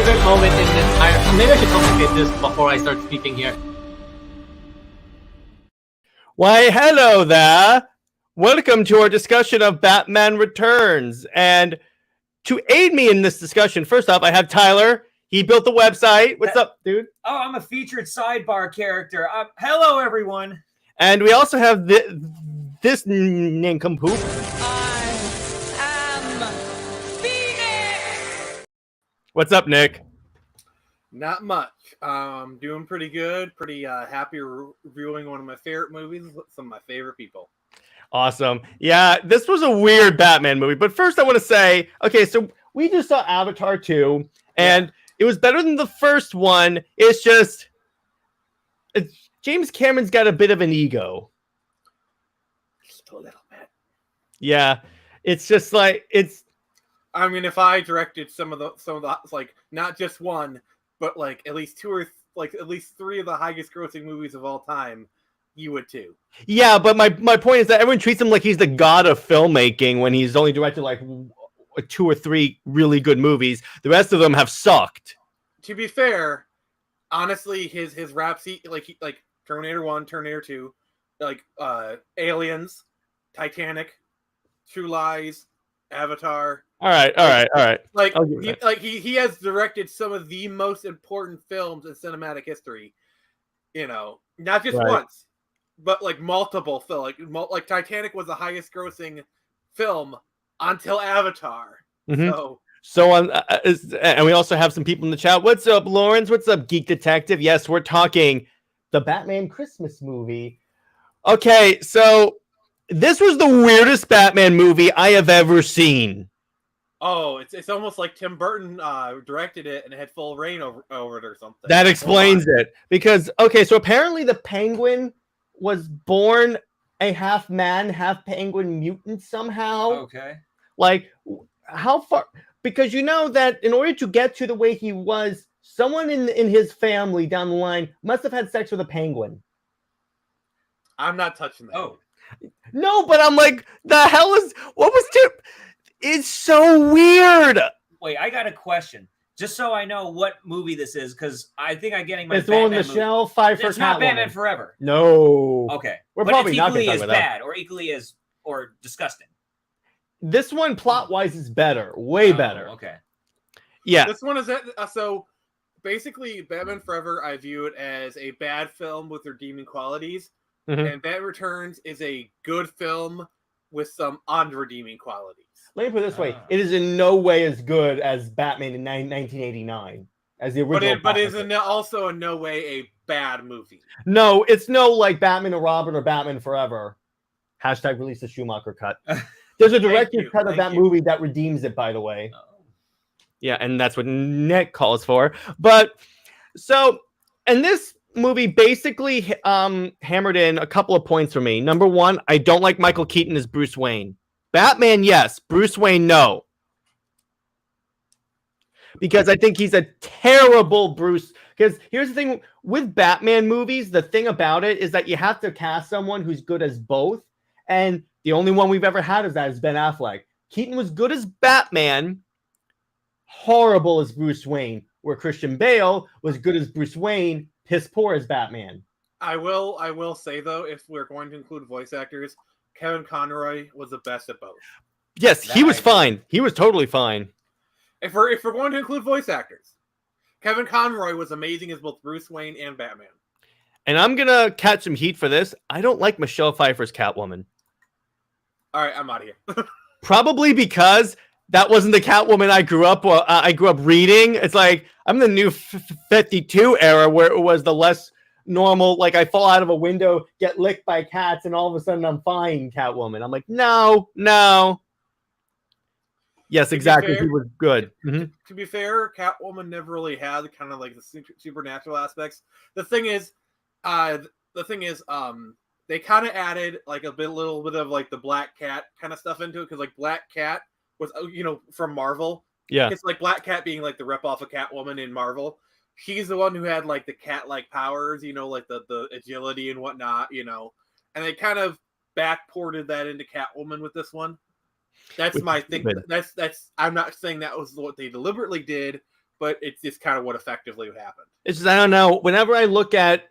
favorite moment in the entire... Maybe I should complicate this before I start speaking here. Why, hello there. Welcome to our discussion of Batman Returns. And to aid me in this discussion, first off, I have Tyler. He built the website. What's up, dude? Oh, I'm a featured sidebar character. Hello, everyone. And we also have this nincompoop. I am Phoenix! What's up, Nick? Not much. Doing pretty good. Pretty happy reviewing one of my favorite movies with some of my favorite people. Awesome. Yeah, this was a weird Batman movie. But first I want to say, okay, so we just saw Avatar 2, and it was better than the first one. It's just... James Cameron's got a bit of an ego. Just a little bit. Yeah, it's just like it's. I mean, if I directed some of the like not just one, but like at least two or at least three of the highest grossing movies of all time, you would too. Yeah, but my point is that everyone treats him like he's the god of filmmaking when he's only directed like 2 or 3 really good movies. The rest of them have sucked. To be fair, honestly, his rap sheet like Terminator 1, Terminator 2, like Aliens, Titanic, True Lies, Avatar. All right. He has directed some of the most important films in cinematic history. You know, not just once, but like multiple films. Like Titanic was the highest grossing film until Avatar. Mm-hmm. So and we also have some people in the chat. What's up, Lawrence? What's up, Geek Detective? Yes, we're talking the Batman Christmas movie. Okay, so this was the weirdest Batman movie I have ever seen. Oh, it's almost like Tim Burton directed it and it had full reign over it or something. That explains it. Because, okay, so apparently the Penguin was born a half man, half penguin mutant somehow. Okay. Like, how far... Because you know that in order to get to the way he was, someone in his family down the line must have had sex with a penguin. I'm not touching that. Oh. No, but I'm like, the hell is... What was Tip? It's so weird. Wait, I got a question. Just so I know what movie this is, because I think I'm getting my It's the one with Michelle Pfeiffer. It's not Batman Forever. No. Okay. We're but probably it's not equally going as to talk about bad or equally as or disgusting. This one, plot-wise, is better. Way better. Okay. Yeah. This one is so basically Batman Forever. I view it as a bad film with redeeming qualities, and Batman Returns is a good film with some unredeeming qualities. Let me put it this way: it is in no way as good as Batman in 1989 as the original. But it is also in no way a bad movie. No, it's no like Batman and Robin or Batman Forever. Hashtag release the Schumacher cut. There's a director's cut of that movie that redeems it, by the way. Yeah, and that's what Nick calls for. But so, and this movie basically hammered in a couple of points for me. Number one, I don't like Michael Keaton as Bruce Wayne. Batman, yes. Bruce Wayne, no. Because I think he's a terrible Bruce. Because here's the thing with Batman movies, the thing about it is that you have to cast someone who's good as both. And the only one we've ever had is Ben Affleck. Keaton was good as Batman, horrible as Bruce Wayne, where Christian Bale was good as Bruce Wayne, piss poor as Batman. I will say though, if we're going to include voice actors, Kevin Conroy was the best at both. Yes, he was fine. He was totally fine. If we're going to include voice actors, Kevin Conroy was amazing as both Bruce Wayne and Batman. And I'm gonna catch some heat for this. I don't like Michelle Pfeiffer's Catwoman. All right, I'm out of here. Probably because that wasn't the Catwoman I grew up reading. It's like I'm in the new 52 era where it was the less normal, like I fall out of a window, get licked by cats, and all of a sudden I'm fine, Catwoman. I'm like, no. Yes, exactly. He was good. To be fair, Catwoman never really had kind of like the supernatural aspects. The thing is, they kind of added like little bit of like the Black Cat kind of stuff into it because like Black Cat was from Marvel. Yeah, it's like Black Cat being like the rep off of Catwoman in Marvel. She's the one who had like the cat-like powers, like the agility and whatnot, and they kind of backported that into Catwoman with this one. That's my thing. That's. I'm not saying that was what they deliberately did, but it's just kind of what effectively happened. It's just, I don't know. Whenever I look at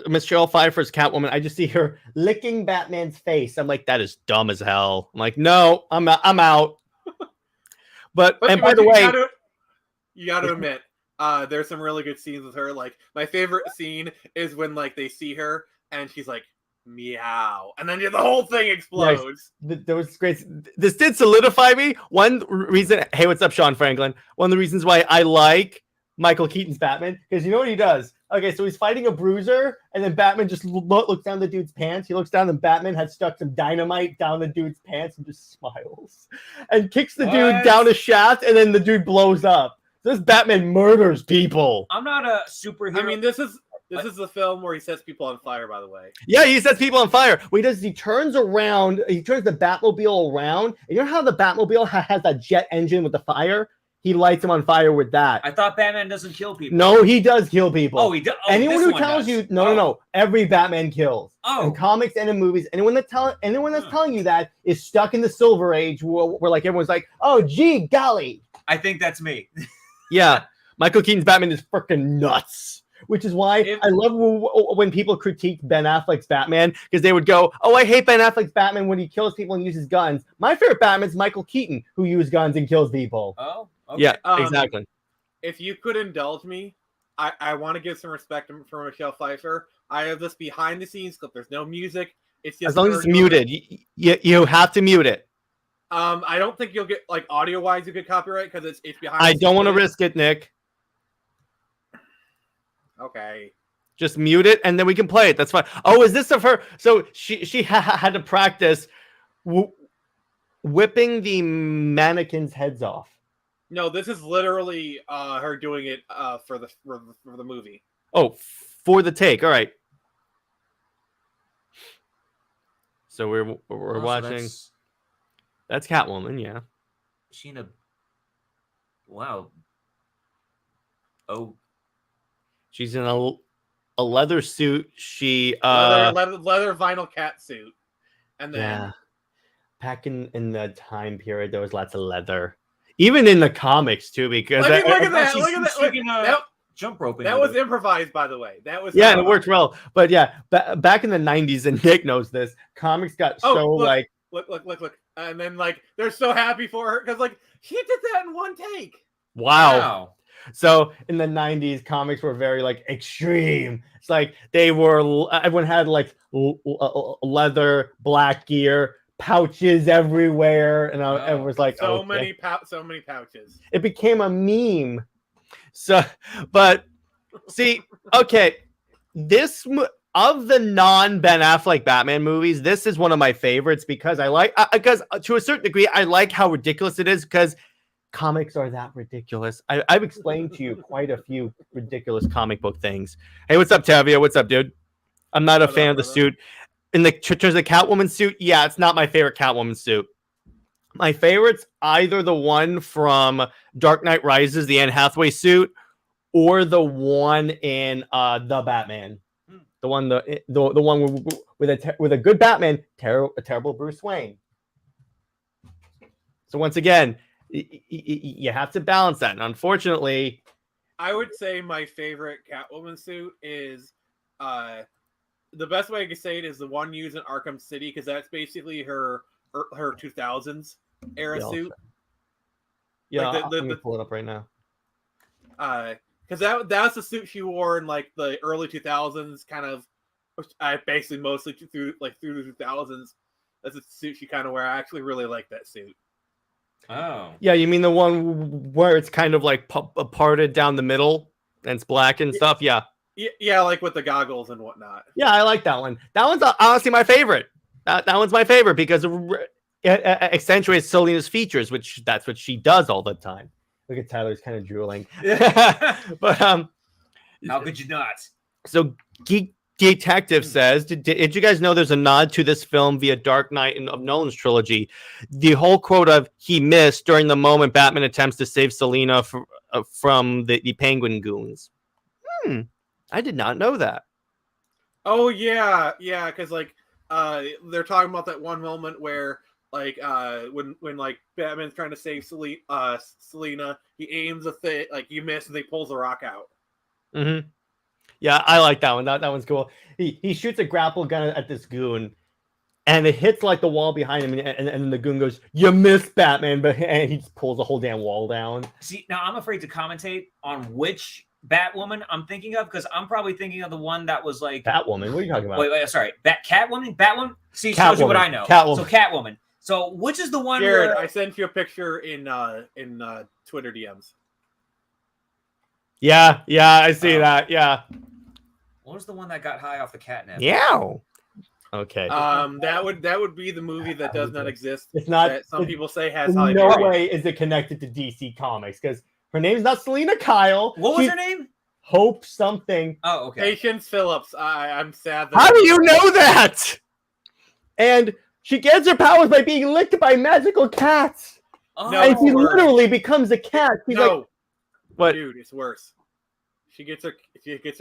Michelle Pfeiffer's Catwoman, I just see her licking Batman's face. I'm like, that is dumb as hell. I'm like, no, I'm out. But and by the way, you got to admit, there's some really good scenes with her. Like my favorite scene is when like they see her and she's like, meow, and then the whole thing explodes. There was great. This did solidify me. One reason. Hey, what's up, Sean Franklin? One of the reasons why I like Michael Keaton's Batman, because you know what he does. Okay, so he's fighting a bruiser, and then Batman just looks down the dude's pants. He looks down, and Batman had stuck some dynamite down the dude's pants and just smiles and kicks the dude down a shaft, and then the dude blows up. This Batman murders people. I'm not a superhero. I mean, this is the film where he sets people on fire, by the way. Yeah, he sets people on fire. What he does is he turns around, he turns the Batmobile around. And you know how the Batmobile has that jet engine with the fire? He lights him on fire with that. I thought Batman doesn't kill people. No, he does kill people. Oh, he does. Oh, anyone who tells you no, every Batman kills. Oh, in comics and in movies, anyone that's telling you that is stuck in the Silver Age, where like everyone's like, oh, gee, golly. I think that's me. Yeah, Michael Keaton's Batman is freaking nuts. Which is why I love when people critique Ben Affleck's Batman, because they would go, oh, I hate Ben Affleck's Batman when he kills people and uses guns. My favorite Batman's Michael Keaton, who uses guns and kills people. Oh, okay. Yeah, exactly. If you could indulge me, I want to give some respect for Michelle Pfeiffer. I have this behind the scenes clip. There's no music. It's just as long as it's muted. You have to mute it. I don't think you'll get like audio wise you get copyright because it's behind. I don't want to risk it, Nick. Okay. Just mute it, and then we can play it. That's fine. Oh, is this of her? So she had to practice whipping the mannequins' heads off. No, this is literally her doing it for the movie. Oh, for the take. All right. So we're watching. That's Catwoman, yeah. She in a. Wow. Oh. She's in a leather suit. She leather vinyl cat suit, and then back in the time period, there was lots of leather, even in the comics too. Because look at that! Jump roping. That was improvised, by the way. That was and it worked well. But yeah, back in the 90s, and Nick knows this. Comics got look, and then like they're so happy for her because like she did that in one take. Wow. So in the 90s, comics were very like extreme. It's like everyone had like leather, black gear, pouches everywhere, and it was like so many pouches. It became a meme. So, but see, okay, this of the non-Ben Affleck Batman movies, this is one of my favorites because because to a certain degree, I like how ridiculous it is because comics are that ridiculous. I've explained to you quite a few ridiculous comic book things. Hey, what's up, Tavia? What's up, dude? I'm not a fan of the suit. In the terms of the Catwoman suit, yeah, it's not my favorite Catwoman suit. My favorite's either the one from Dark Knight Rises, the Anne Hathaway suit, or the one in the Batman. The one with a good Batman, a terrible Bruce Wayne. So once again, you have to balance that, and unfortunately, I would say my favorite Catwoman suit is the best way I can say it is the one used in Arkham City because that's basically her 2000s era suit. Yeah, like let me pull it up right now. Because that's the suit she wore in like the early 2000s, kind of. I basically mostly through the 2000s. That's a suit she kind of wear. I actually really like that suit. Oh. Yeah, you mean the one where it's kind of like parted down the middle and it's black and stuff? Yeah. Yeah, like with the goggles and whatnot. Yeah, I like that one. That one's honestly my favorite. That one's my favorite because it accentuates Selina's features, which that's what she does all the time. Look at Tyler's kind of drooling. But how could you not? So Geek Detective says, did you guys know there's a nod to this film via Dark Knight of Nolan's trilogy? The whole quote of "he missed" during the moment Batman attempts to save Selina from the Penguin goons. I did not know that. Oh yeah, because like they're talking about that one moment where Like when like Batman's trying to save Selena, he aims a thing, like you miss, and he pulls the rock out. Mm-hmm. Yeah, I like that one. That one's cool. He shoots a grapple gun at this goon, and it hits like the wall behind him, and the goon goes, "You missed, Batman!" But and he just pulls the whole damn wall down. See, now I'm afraid to commentate on which Batwoman I'm thinking of, because I'm probably thinking of the one that was like Batwoman. What are you talking about? Wait, sorry, Catwoman. See, Catwoman. shows you what I know. Catwoman. So Catwoman. So which is the one? Jared, where... I sent you a picture in Twitter DMs. Yeah, I see that. Yeah. What was the one that got high off the catnip? Yeah. Okay. That would be the movie that does not exist. It's not. That some people say has no Berry. way is it connected to DC Comics, because her name's not Selena Kyle. What was her name? Hope something. Oh, okay. Patience Phillips. I'm sad. That How do you know that? And she gets her powers by being licked by magical cats. Oh. No, And she it's worse. literally becomes a cat. She's No, like, what? dude, it's worse. She gets her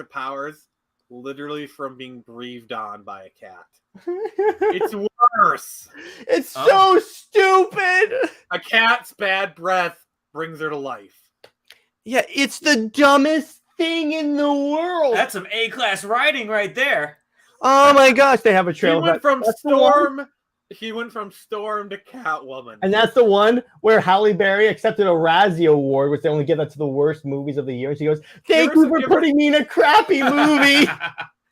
powers literally from being breathed on by a cat. It's worse. It's so stupid. A cat's bad breath brings her to life. Yeah, it's the dumbest thing in the world. That's some A-class writing right there. Oh my gosh, they have a He trailer. went from That's the one. Storm. He went from Storm to Catwoman. And that's the one where Halle Berry accepted a Razzie Award, which they only give that to the worst movies of the year. And she goes, "Thank you for putting me in a crappy movie."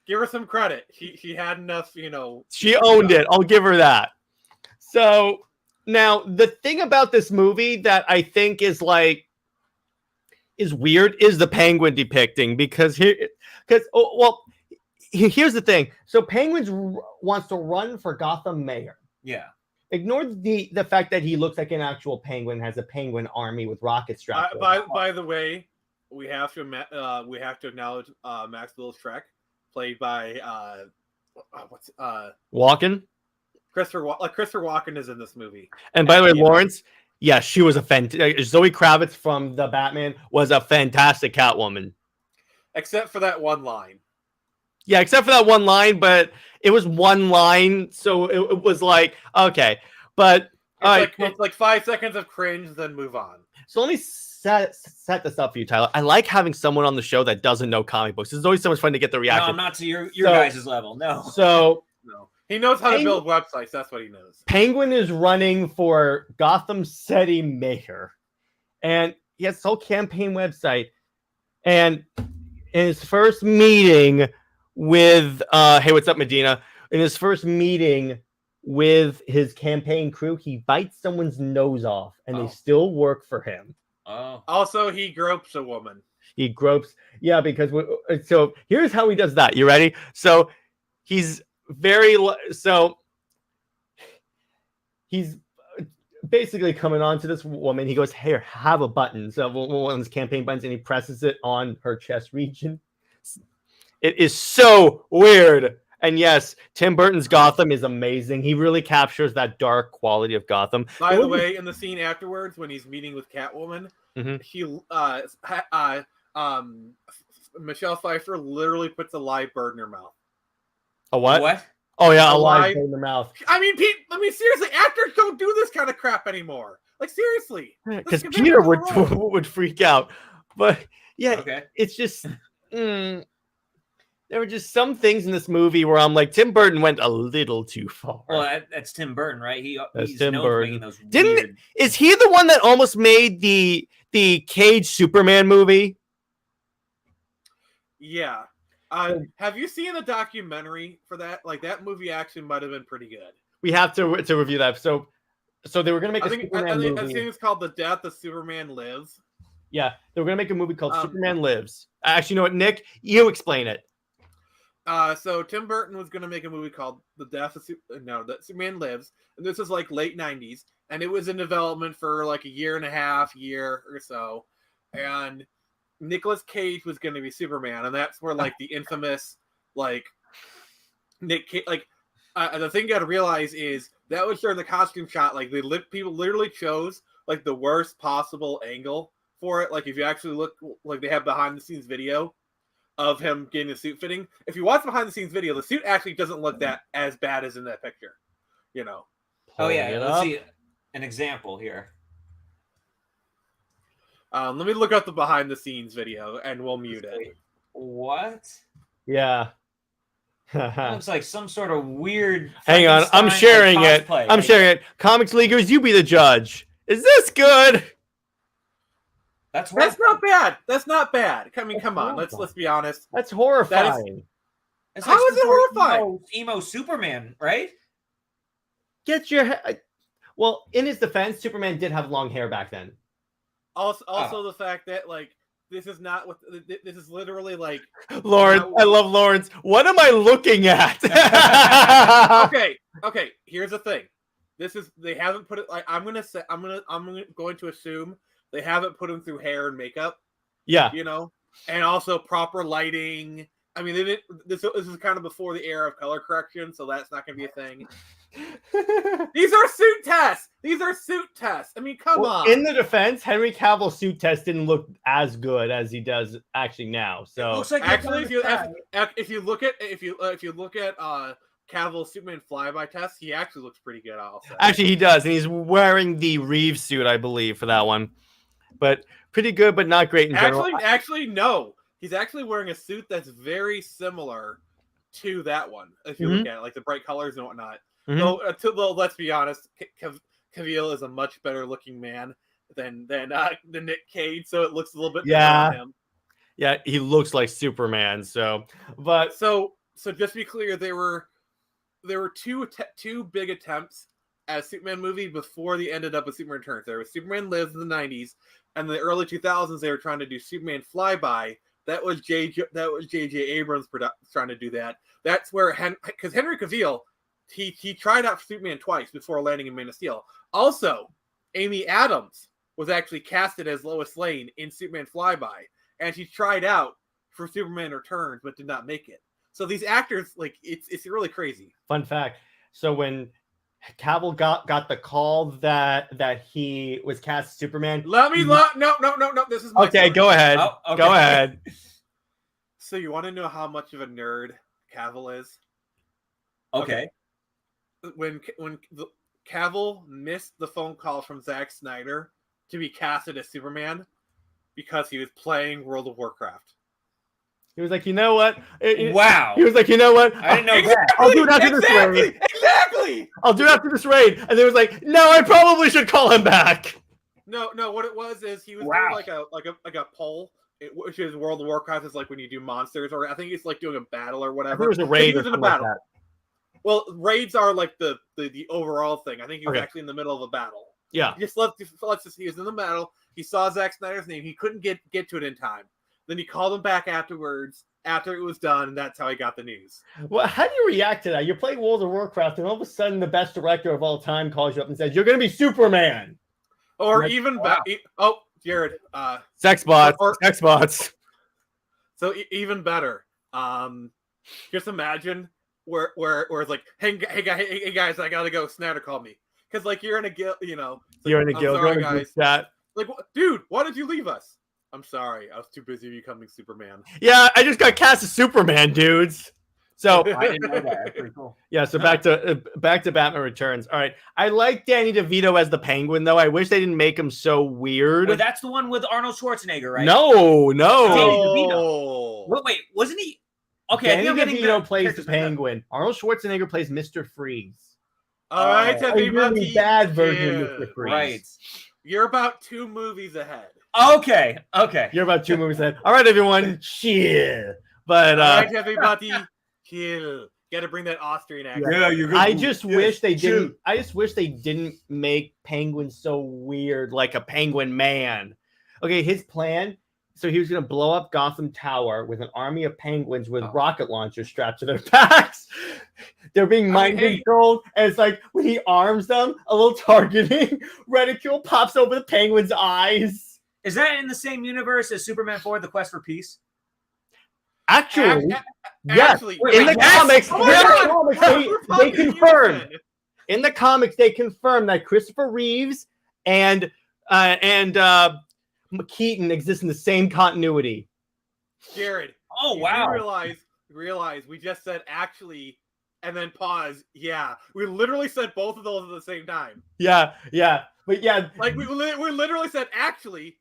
Give her some credit. She had enough, you know. She owned it. I'll give her that. So now the thing about this movie that I think is weird is the Penguin depicting, because here's the thing. So Penguin wants to run for Gotham mayor. Yeah. Ignore the fact that he looks like an actual penguin, has a penguin army with rockets strapped. By the way, we have to acknowledge Max Willis-Trek, played by Walken. Christopher Walken is in this movie. And by the way, Lawrence, yeah, she was a fantastic. Zoe Kravitz from the Batman was a fantastic Catwoman. Except for that one line. Yeah, except for that one line, but it was one line, so it was like, okay. But it's like 5 seconds of cringe, then move on. So let me set this up for you, Tyler. I like having someone on the show that doesn't know comic books. It's always so much fun to get the reaction. No, I'm not to your guys' level. No. So no. He knows how to build websites. That's what he knows. Penguin is running for Gotham City mayor, and he has his whole campaign website. And in his first meeting with hey, what's up, Medina? In his first meeting with his campaign crew, he bites someone's nose off, and they still work for him. Oh. Also, he gropes a woman. He gropes, yeah, because so here's how he does that. You ready? So he's he's basically coming on to this woman. He goes, "Here, have a button." So one of his campaign buttons, and he presses it on her chest region. It is so weird. And yes, Tim Burton's Gotham is amazing. He really captures that dark quality of Gotham. By the way, in the scene afterwards, when he's meeting with Catwoman, Michelle Pfeiffer literally puts a live bird in her mouth. A what? What? Oh yeah, a live bird in their mouth. I mean, Pete. I mean, seriously, actors don't do this kind of crap anymore. Like seriously, because Peter would freak out. But yeah, it's just. There were just some things in this movie where I'm like, Tim Burton went a little too far. Well, that's Tim Burton, right? He's Tim known Burton. for making those weird... Is he the one that almost made the Cage Superman movie? Yeah. Have you seen the documentary for that? Like that movie actually might have been pretty good. We have to review that. So they were gonna make Superman movie. I think it's called The Death of Superman Lives. Yeah, they were gonna make a movie called Superman Lives. Actually, you know what, Nick? You explain it. So Tim Burton was going to make a movie called That Superman Lives, and this is like late 90s, and it was in development for like a year or so, and Nicolas Cage was going to be Superman, and that's where like the infamous like Nick Cage, like the thing you got to realize is that was during the costume shot, like people literally chose like the worst possible angle for it. Like if you actually look, like they have behind the scenes video of him getting the suit fitting. If you watch behind the scenes video, the suit actually doesn't look that as bad as in that picture, you know. Oh yeah, Pulling it let's up. see an example here. Let me look up the behind the scenes video and we'll mute it. What? Yeah. Looks like some sort of weird. Hang on, I'm Frankenstein, sharing like, it. cosplay. I'm Like, sharing it. Comics leaguers, you be the judge. Is this good? That's not bad. That's not bad. I mean, That's come on. Let's be honest. That's horrifying. It's How is some it sort of horrifying? Emo Superman, right? Get your head. Well, in his defense, Superman did have long hair back then. Also the fact that like this is not what this is literally like. Lawrence, I love Lawrence. What am I looking at? Okay. Here's the thing. They haven't put it like I'm going to assume they haven't put him through hair and makeup. Yeah. You know, and also proper lighting. I mean, they didn't. This is kind of before the era of color correction, so that's not going to be a thing. These are suit tests. I mean, come on. In the defense, Henry Cavill's suit test didn't look as good as he does actually now. So It looks like actually, if you look at Cavill's Superman flyby test, he actually looks pretty good. Also, actually, he does, and he's wearing the Reeves suit, I believe, for that one. But pretty good, but not great in general. Actually, no. He's actually wearing a suit that's very similar to that one. If you look at it, like the bright colors and whatnot. Though, let's be honest, Cavill is a much better looking man than Nick Cage, so it looks a little bit better on him. Yeah, he looks like Superman. So just to be clear, there were two big attempts at a Superman movie before they ended up with Superman Returns. There was Superman Lives in the 90s, and in the early 2000s they were trying to do Superman Flyby. That was J.J. Abrams trying to do that. That's where because Henry Cavill, he tried out for Superman twice before landing in Man of Steel. Also, Amy Adams was actually casted as Lois Lane in Superman Flyby, and she tried out for Superman Returns but did not make it. So these actors, like, it's really crazy. Fun fact. So when Cavill got the call that he was cast as Superman. No. This is my story. Go ahead. Oh, okay. Go ahead. So you want to know how much of a nerd Cavill is? Okay. When Cavill missed the phone call from Zack Snyder to be casted as Superman because he was playing World of Warcraft. He was like, you know what? Wow. He was like, you know what? I didn't know that. I'll do it after this raid. Exactly. I'll do it after this raid. And then it was like, no, I probably should call him back. No. What it was is he was doing like a poll, which is World of Warcraft is like when you do monsters, or I think it's like doing a battle or whatever. There was a raid or something like that. Well, raids are like the overall thing. I think he was actually in the middle of a battle. Yeah. He was in the battle. He saw Zack Snyder's name. He couldn't get to it in time. Then he called him back afterwards, after it was done, and that's how he got the news. Well, how do you react to that? You're playing World of Warcraft, and all of a sudden the best director of all time calls you up and says, you're going to be Superman. Or even Jared. Sex bots. So even better. Just imagine where it's like, hey guys, I gotta go. Snyder called me because like you're in a guild, you know. You're in a guild, sorry, guys. That. Like, dude, why did you leave us? I'm sorry, I was too busy becoming Superman. Yeah, I just got cast as Superman, dudes. So I didn't know that. That's pretty cool. Yeah, so back to Batman Returns. All right, I like Danny DeVito as the Penguin, though. I wish they didn't make him so weird. But that's the one with Arnold Schwarzenegger, right? No. Danny DeVito. Wait, wasn't he? Okay, Danny DeVito plays the Penguin. Arnold Schwarzenegger plays Mr. Freeze. All right, a really bad version of Mr. Freeze. Right. You're about 2 movies ahead. Okay. You're about 2 movies ahead. All right, everyone, chill. But all right, everybody, chill. Got to bring that Austrian accent. Yeah, you're good. I just wish they didn't make Penguin so weird, like a Penguin Man. Okay, his plan. So he was going to blow up Gotham Tower with an army of penguins with rocket launchers strapped to their backs. They're being mind controlled. And it's like when he arms them, a little targeting reticule pops over the penguin's eyes. Is that in the same universe as Superman 4, The Quest for Peace? Actually, yes. In the comics, they confirmed. In the comics, they confirmed that Christopher Reeves and Keaton exist in the same continuity. Jared. Oh wow! You realize we just said actually and then pause. Yeah, we literally said both of those at the same time. Yeah, but yeah, like we literally said actually ...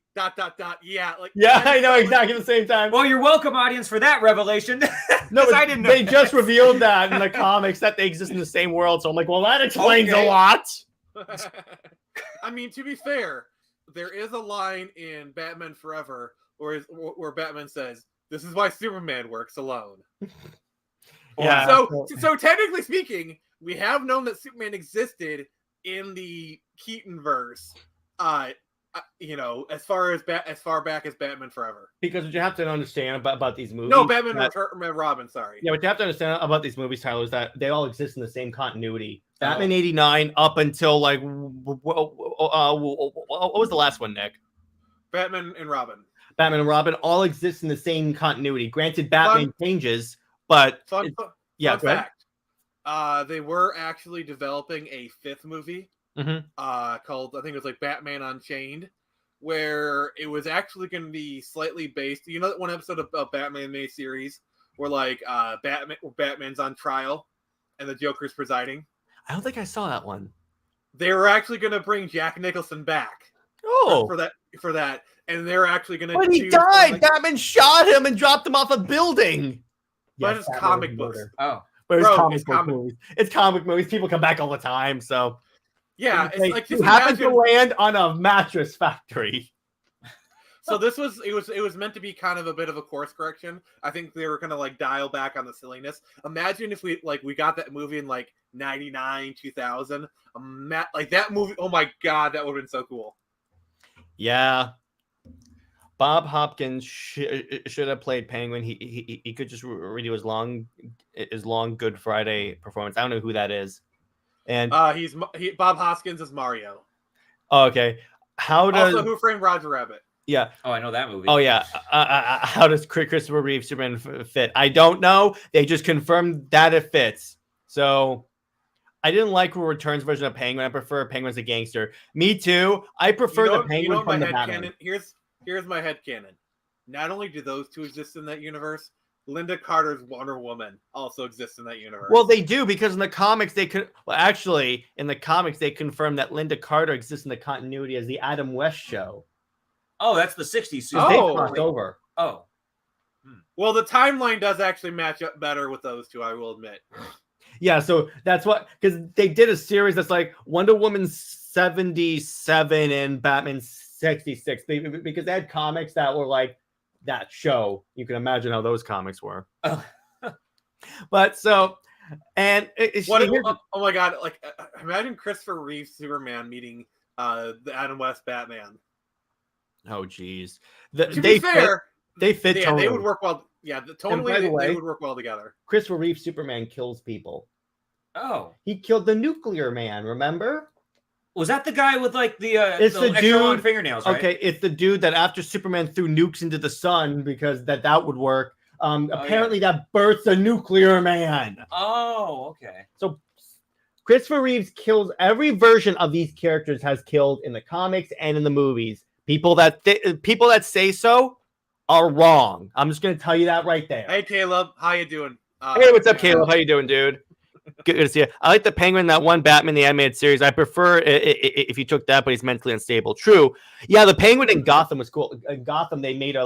Yeah, like yeah, I know exactly the same time. Well, you're welcome, audience, for that revelation. No, I didn't know. They just revealed that in the comics that they exist in the same world. So I'm like, well, that explains a lot. I mean, to be fair, there is a line in Batman Forever where Batman says, "This is why Superman works alone." Yeah. So technically speaking, we have known that Superman existed in the Keaton verse. As far back as Batman Forever. Because what you have to understand about these movies. No, Batman Robin. Sorry. Yeah, what you have to understand about these movies, Tyler, is that they all exist in the same continuity. Batman '89 up until like what was the last one, Nick? Batman and Robin. Batman and Robin all exist in the same continuity. Granted, Batman changes, but fun fact. They were actually developing a 5th movie. Called, I think it was like Batman Unchained, where it was actually going to be slightly based. You know that one episode of Batman May series where like Batman's on trial and the Joker's presiding? I don't think I saw that one. They were actually going to bring Jack Nicholson back. For that, and they're actually going to. But he died. Batman shot him and dropped him off a building. But it's comic books. Oh, but it's comic movies. It's comic movies. People come back all the time, so. Yeah, it's like you happen to land on a mattress factory. So it was meant to be kind of a bit of a course correction. I think they were gonna like dial back on the silliness. Imagine if we got that movie in like 99, 2000. Like that movie. Oh my god, that would have been so cool. Yeah. Bob Hopkins should have played Penguin. He could just redo his long Good Friday performance. I don't know who that is. And Bob Hoskins is Mario. Oh, okay. Also, Who Framed Roger Rabbit? Yeah. Oh, I know that movie. Oh, yeah. How does Christopher Reeve Superman fit? I don't know. They just confirmed that it fits. So I didn't like Returns version of Penguin. I prefer Penguin as a gangster. Me too. I prefer the Penguin from the Batman. Here's my headcanon. Not only do those two exist in that universe, Linda Carter's Wonder Woman also exists in that universe. Well, they do, because in the comics in the comics they confirmed that Linda Carter exists in the continuity as the Adam West show. Oh, that's the 60s. So they crossed over. Oh. Well, the timeline does actually match up better with those two, I will admit. Yeah, so that's what, because they did a series that's like Wonder Woman 77 and Batman 66, because they had comics that were like that show. You can imagine how those comics were. But so, and oh my god, like imagine Christopher Reeve Superman meeting the Adam West Batman. Oh geez. To be fair, they fit yeah, totally. they would work well. Yeah, totally they would work well together. Christopher Reeve Superman kills people. Oh. He killed the nuclear man, remember? Was that the guy with like the it's the extra dude, long fingernails, right? Okay, it's the dude that after Superman threw nukes into the sun because that would work. Apparently that births a nuclear man. Oh, okay. So Christopher Reeves kills every version of these characters has killed in the comics and in the movies. People that say so are wrong. I'm just gonna tell you that right there. Hey Caleb, how you doing? Hey, what's up, Caleb? How you doing, dude? Good to see you. I like the Penguin, that one Batman, the animated series. I prefer if you took that, but he's mentally unstable. True. Yeah, the Penguin in Gotham was cool. In Gotham, they made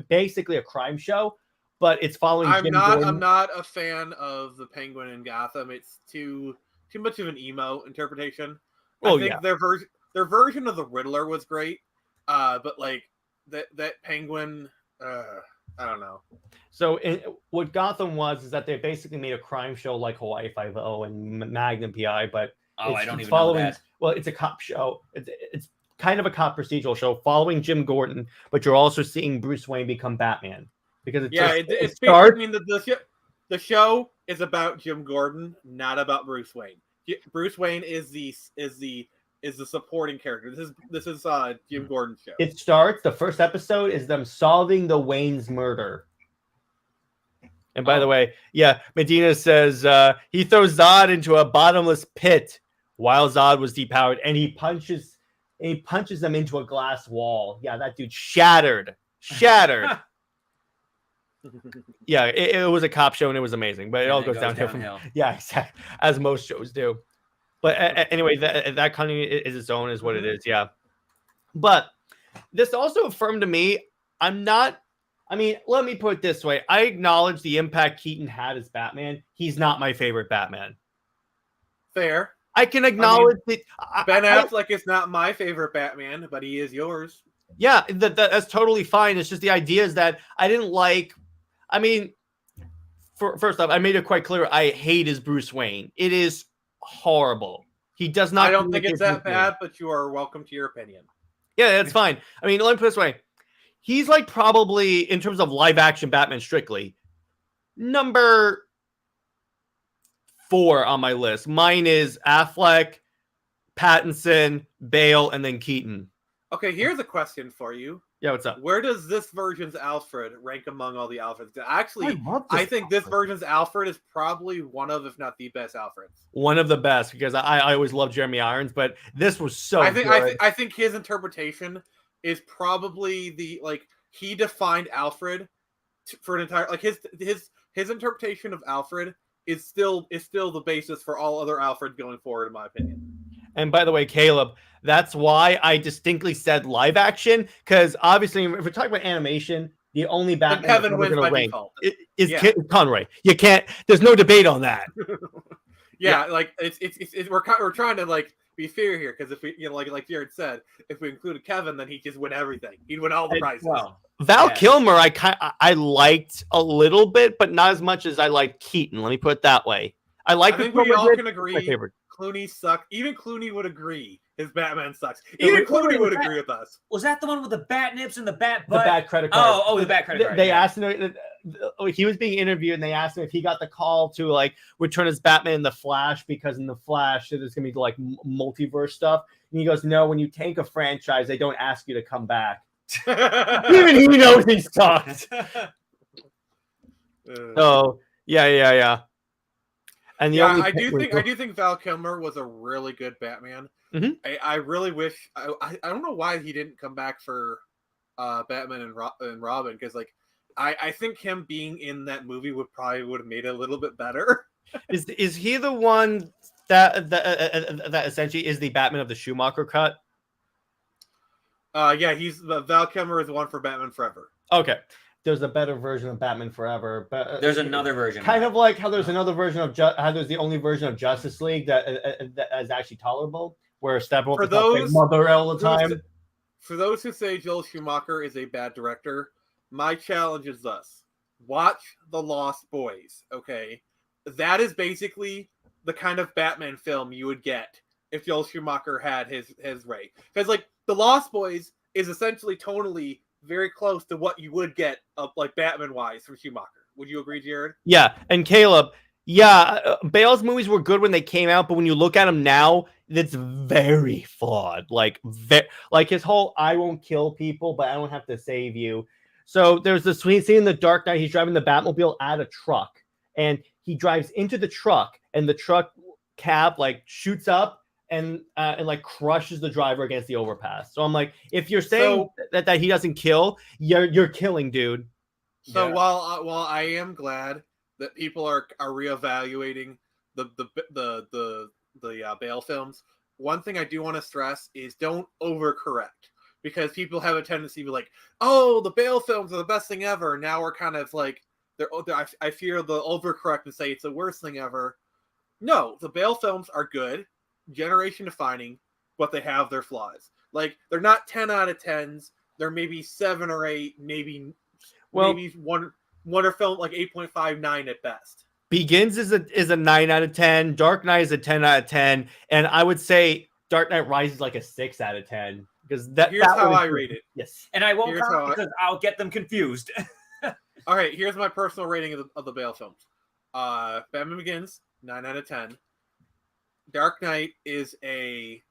basically a crime show, but it's following Jim Gordon. I'm not a fan of the Penguin in Gotham. It's too much of an emo interpretation. I think their version of the Riddler was great, but like that Penguin, I don't know. So what Gotham was is that they basically made a crime show like Hawaii Five-0 and Magnum PI, but I don't even know that. Well, it's a cop show. It's kind of a cop procedural show following Jim Gordon, but you're also seeing Bruce Wayne become Batman because it starts. I mean, the show is about Jim Gordon, not about Bruce Wayne. Bruce Wayne is the supporting character. This is Jim Gordon's show. It starts. The first episode is them solving the Wayne's murder. And by the way, yeah, Medina says he throws Zod into a bottomless pit while Zod was depowered, and he punches them into a glass wall. Yeah, that dude shattered. Yeah, it was a cop show and it was amazing, but it all goes downhill. Yeah, exactly, as most shows do. But anyway, that kind of is its own, is what it is. Yeah, but this also affirmed to me, I'm not. I mean, let me put it this way: I acknowledge the impact Keaton had as Batman. He's not my favorite Batman. Fair. I can acknowledge that Ben Affleck is not my favorite Batman, but he is yours. Yeah, that's totally fine. It's just the idea is that I didn't like. I mean, first off, I made it quite clear I hate his Bruce Wayne. It is horrible. He does not. I don't think it's that bad, but you are welcome to your opinion. Yeah, that's fine. I mean, let me put it this way. He's like probably, in terms of live action Batman strictly, number 4 on my list. Mine is Affleck, Pattinson, Bale, and then Keaton. Okay, here's a question for you. Yeah, what's up? Where does this version's Alfred rank among all the Alfreds? Actually, I think this version's Alfred is probably one of, if not the best Alfreds. One of the best, because I always loved Jeremy Irons, but this was so good. I think his interpretation is probably he defined Alfred for an entire, like his interpretation of Alfred is still the basis for all other Alfreds going forward, in my opinion. And by the way, Caleb, that's why I distinctly said live action, because obviously, if we're talking about animation, the only Batman Kevin wins by default is Conroy. You can't. There's no debate on that. Yeah, like we're trying to be fair here, because if we like Jared said, if we included Kevin, then he'd just win everything. He'd win all the prizes. Well, Val Kilmer, I liked a little bit, but not as much as I liked Keaton. Let me put it that way. I think we all can agree. Clooney sucked. Even Clooney would agree his Batman sucks. Even Clooney would agree with us. Was that the one with the bat nips and the bat butt? The bat credit card. Oh, the bat credit card. They asked him. He was being interviewed, and they asked him if he got the call to return as Batman in the Flash, because in the Flash there's gonna be multiverse stuff. And he goes, "No, when you tank a franchise, they don't ask you to come back." Even he knows he sucked. So yeah. And I do think Val Kilmer was a really good Batman. Mm-hmm. I really wish I don't know why he didn't come back for Batman and Robin, because I think him being in that movie would have made it a little bit better. Is he the one that essentially is the Batman of the Schumacher cut? Yeah, Val Kilmer is the one for Batman Forever. Okay. There's a better version of Batman Forever, but there's another version. Kind of like how there's another version of how there's the only version of Justice League that is actually tolerable, where Steppenwolf is like mother all the time. For those who say Joel Schumacher is a bad director, my challenge is thus: watch The Lost Boys. Okay, that is basically the kind of Batman film you would get if Joel Schumacher had his way. Because The Lost Boys is essentially tonally very close to what you would get Batman wise from Schumacher. Would you agree, Jared? Yeah, and Caleb, Bale's movies were good when they came out, but when you look at them now, it's very flawed. His whole "I won't kill people, but I don't have to save you." So there's this scene in The Dark Knight. He's driving the Batmobile at a truck, and he drives into the truck, and the truck cab shoots up and crushes the driver against the overpass. So I'm like, if you're saying that he doesn't kill, you're killing, dude. So while I am glad that people are reevaluating the Bale films, one thing I do want to stress is don't overcorrect, because people have a tendency to be like, "Oh, the Bale films are the best thing ever." And now we're kind of I fear the overcorrect and say it's the worst thing ever. No, the Bale films are good, generation defining, but they have their flaws. They're not 10 out of 10s. They're maybe 7 or 8, maybe one or film 8.59 at best. Begins is a 9 out of 10. Dark Knight is a 10 out of 10, and I would say Dark Knight Rises a 6 out of 10, because here's how I rate it. Yes, and I won't because I'll get them confused. All right, here's my personal rating of the Bale films. Batman Begins, 9 out of 10. Dark Knight is a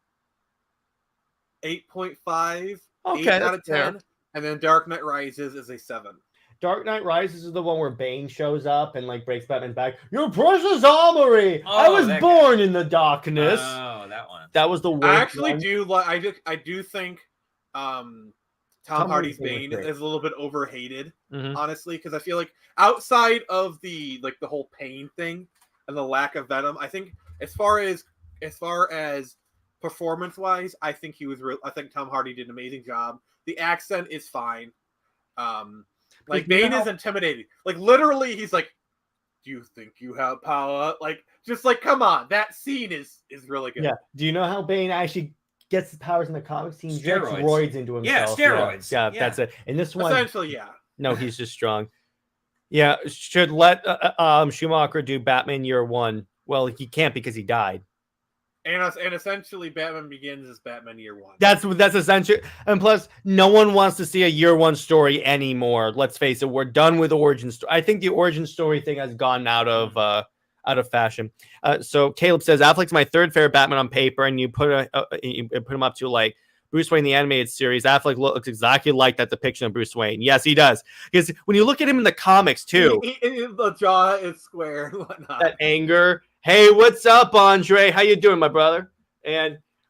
8.5, 8 out of 10, fair. And then Dark Knight Rises is a 7. Dark Knight Rises is the one where Bane shows up and breaks Batman's back. Your precious armory! I was born in the darkness. Oh, that one. That was the worst. I actually do. I do think Tom Hardy's Bane is a little bit overhated, honestly, because I feel like outside of the whole pain thing and the lack of Venom, I think as far as performance wise, I think I think Tom Hardy did an amazing job. The accent is fine. Like Bane is intimidating. Like literally, he's like, "Do you think you have power?" Like just like, come on, that scene is really good. Yeah. Do you know how Bane actually gets his powers in the comics? He injects roids into himself. Yeah, steroids. Yeah, that's it. And this one, essentially, yeah. No, he's just strong. Yeah, should let Schumacher do Batman Year One. Well, he can't because he died. And essentially, Batman Begins is Batman Year One. That's essential. And plus, no one wants to see a Year One story anymore. Let's face it, we're done with origin story. I think the origin story thing has gone out of fashion. So Caleb says Affleck's my third favorite Batman on paper, and you put him up to like Bruce Wayne the animated series. Affleck looks exactly like that depiction of Bruce Wayne. Yes, he does. Because when you look at him in the comics too, the jaw is square and whatnot. That anger. Hey, what's up, Andre? How you doing, my brother?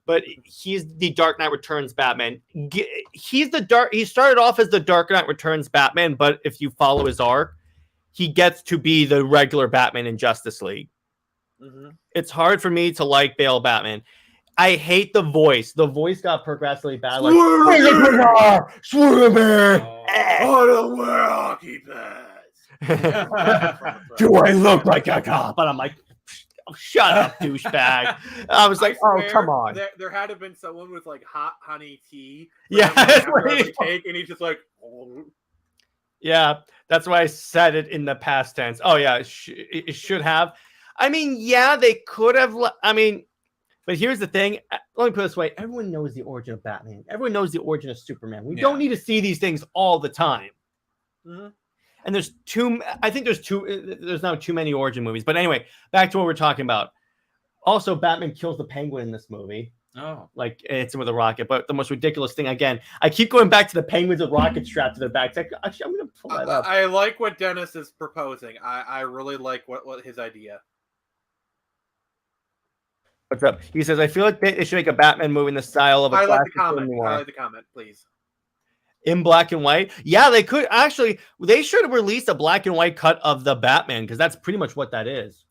But he's the Dark Knight Returns Batman. He started off as the Dark Knight Returns Batman, but if you follow his arc, he gets to be the regular Batman in Justice League. It's hard for me to like Bale Batman. I hate the voice. The voice got progressively bad. Like, Swerve! I don't wear hockey pads. Do I look like a cop? And I'm like, oh, shut up, douchebag. I was like, oh, come on. There had to have been someone with like hot honey tea. Yeah. And he's just like, oh. Yeah, that's why I said it in the past tense. Oh, yeah, it should have. I mean, yeah, they could have. I mean, but here's the thing. Let me put it this way. Everyone knows the origin of Batman. Everyone knows the origin of Superman. We don't need to see these things all the time. And there's now too many origin movies. But anyway, back to what we're talking about. Also, Batman kills the Penguin in this movie. Oh. Like, it's him with a rocket. But the most ridiculous thing, again, I keep going back to the Penguins with rockets strapped to their backs. Actually, I'm going to pull that up. I like what Dennis is proposing. I really like what his idea. What's up? He says, I feel like they should make a Batman movie in the style of a classic film noir. Highlight the comment, please. In black and white? Yeah, they could. Actually, they should have released a black and white cut of the Batman, because that's pretty much what that is.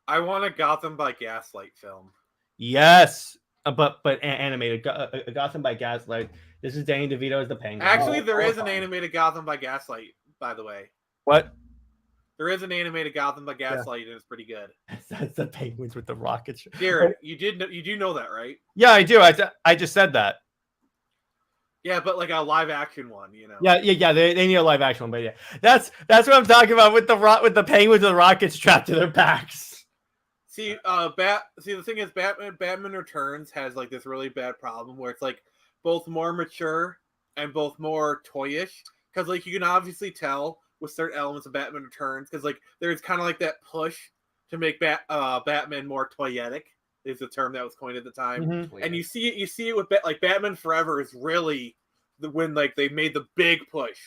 I want a Gotham by Gaslight film. Yes, but animated. A Gotham by Gaslight. This is Danny DeVito as the Penguin. Actually, there is an animated Gotham by Gaslight, by the way. What? There is an animated Gotham by Gaslight, and it's pretty good. That's the Penguins with the rockets. Jared, you do know that, right? Yeah, I do. I just said that. Yeah, but like a live action one, you know. Yeah. They need a live action one, but yeah, that's what I'm talking about with the Penguins with the rockets strapped to their backs. See, the thing is, Batman Returns has like this really bad problem where it's like both more mature and both more toyish, because like you can obviously tell with certain elements of Batman Returns, because like there's kind of like that push to make Batman more toyetic. Is the term that was coined at the time, and you see it with like Batman Forever is really when like they made the big push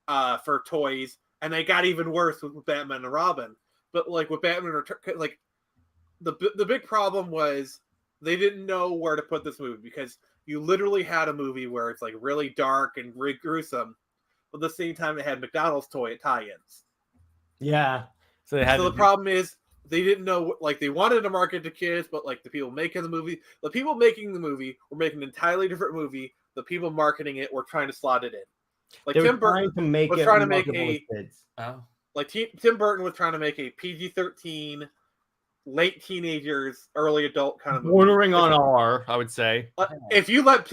for toys, and they got even worse with Batman and Robin. But like with Batman Return, like the big problem was they didn't know where to put this movie, because you literally had a movie where it's like really dark and really gruesome, but at the same time it had McDonald's toy tie-ins. Yeah, so the problem is, they didn't know, like, they wanted to market to kids, but like the people making the movie were making an entirely different movie. The people marketing it were trying to slot it in. Like Tim Burton was trying to make Tim Burton was trying to make a PG-13, late teenagers, early adult kind of movie. Bordering on R, I would say. If you let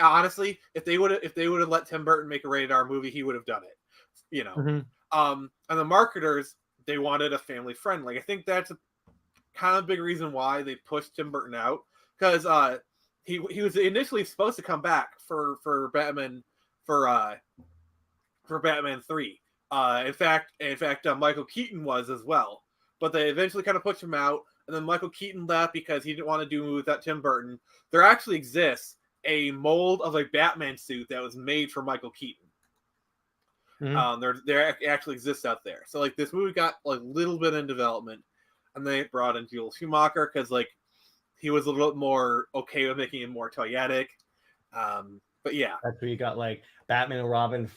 honestly, if they would have let Tim Burton make a rated R movie, he would have done it. You know, and the marketers, they wanted a family friendly. I think that's a kind of big reason why they pushed Tim Burton out, because he was initially supposed to come back for Batman for Batman 3. In fact, Michael Keaton was as well, but they eventually kind of pushed him out, and then Michael Keaton left because he didn't want to do a movie without Tim Burton. There actually exists a mold of a Batman suit that was made for Michael Keaton. There actually exists out there. So like this movie got like a little bit in development, and they brought in Joel Schumacher because like he was a little bit more okay with making it more toyetic. But yeah, that's where you got like Batman and Robin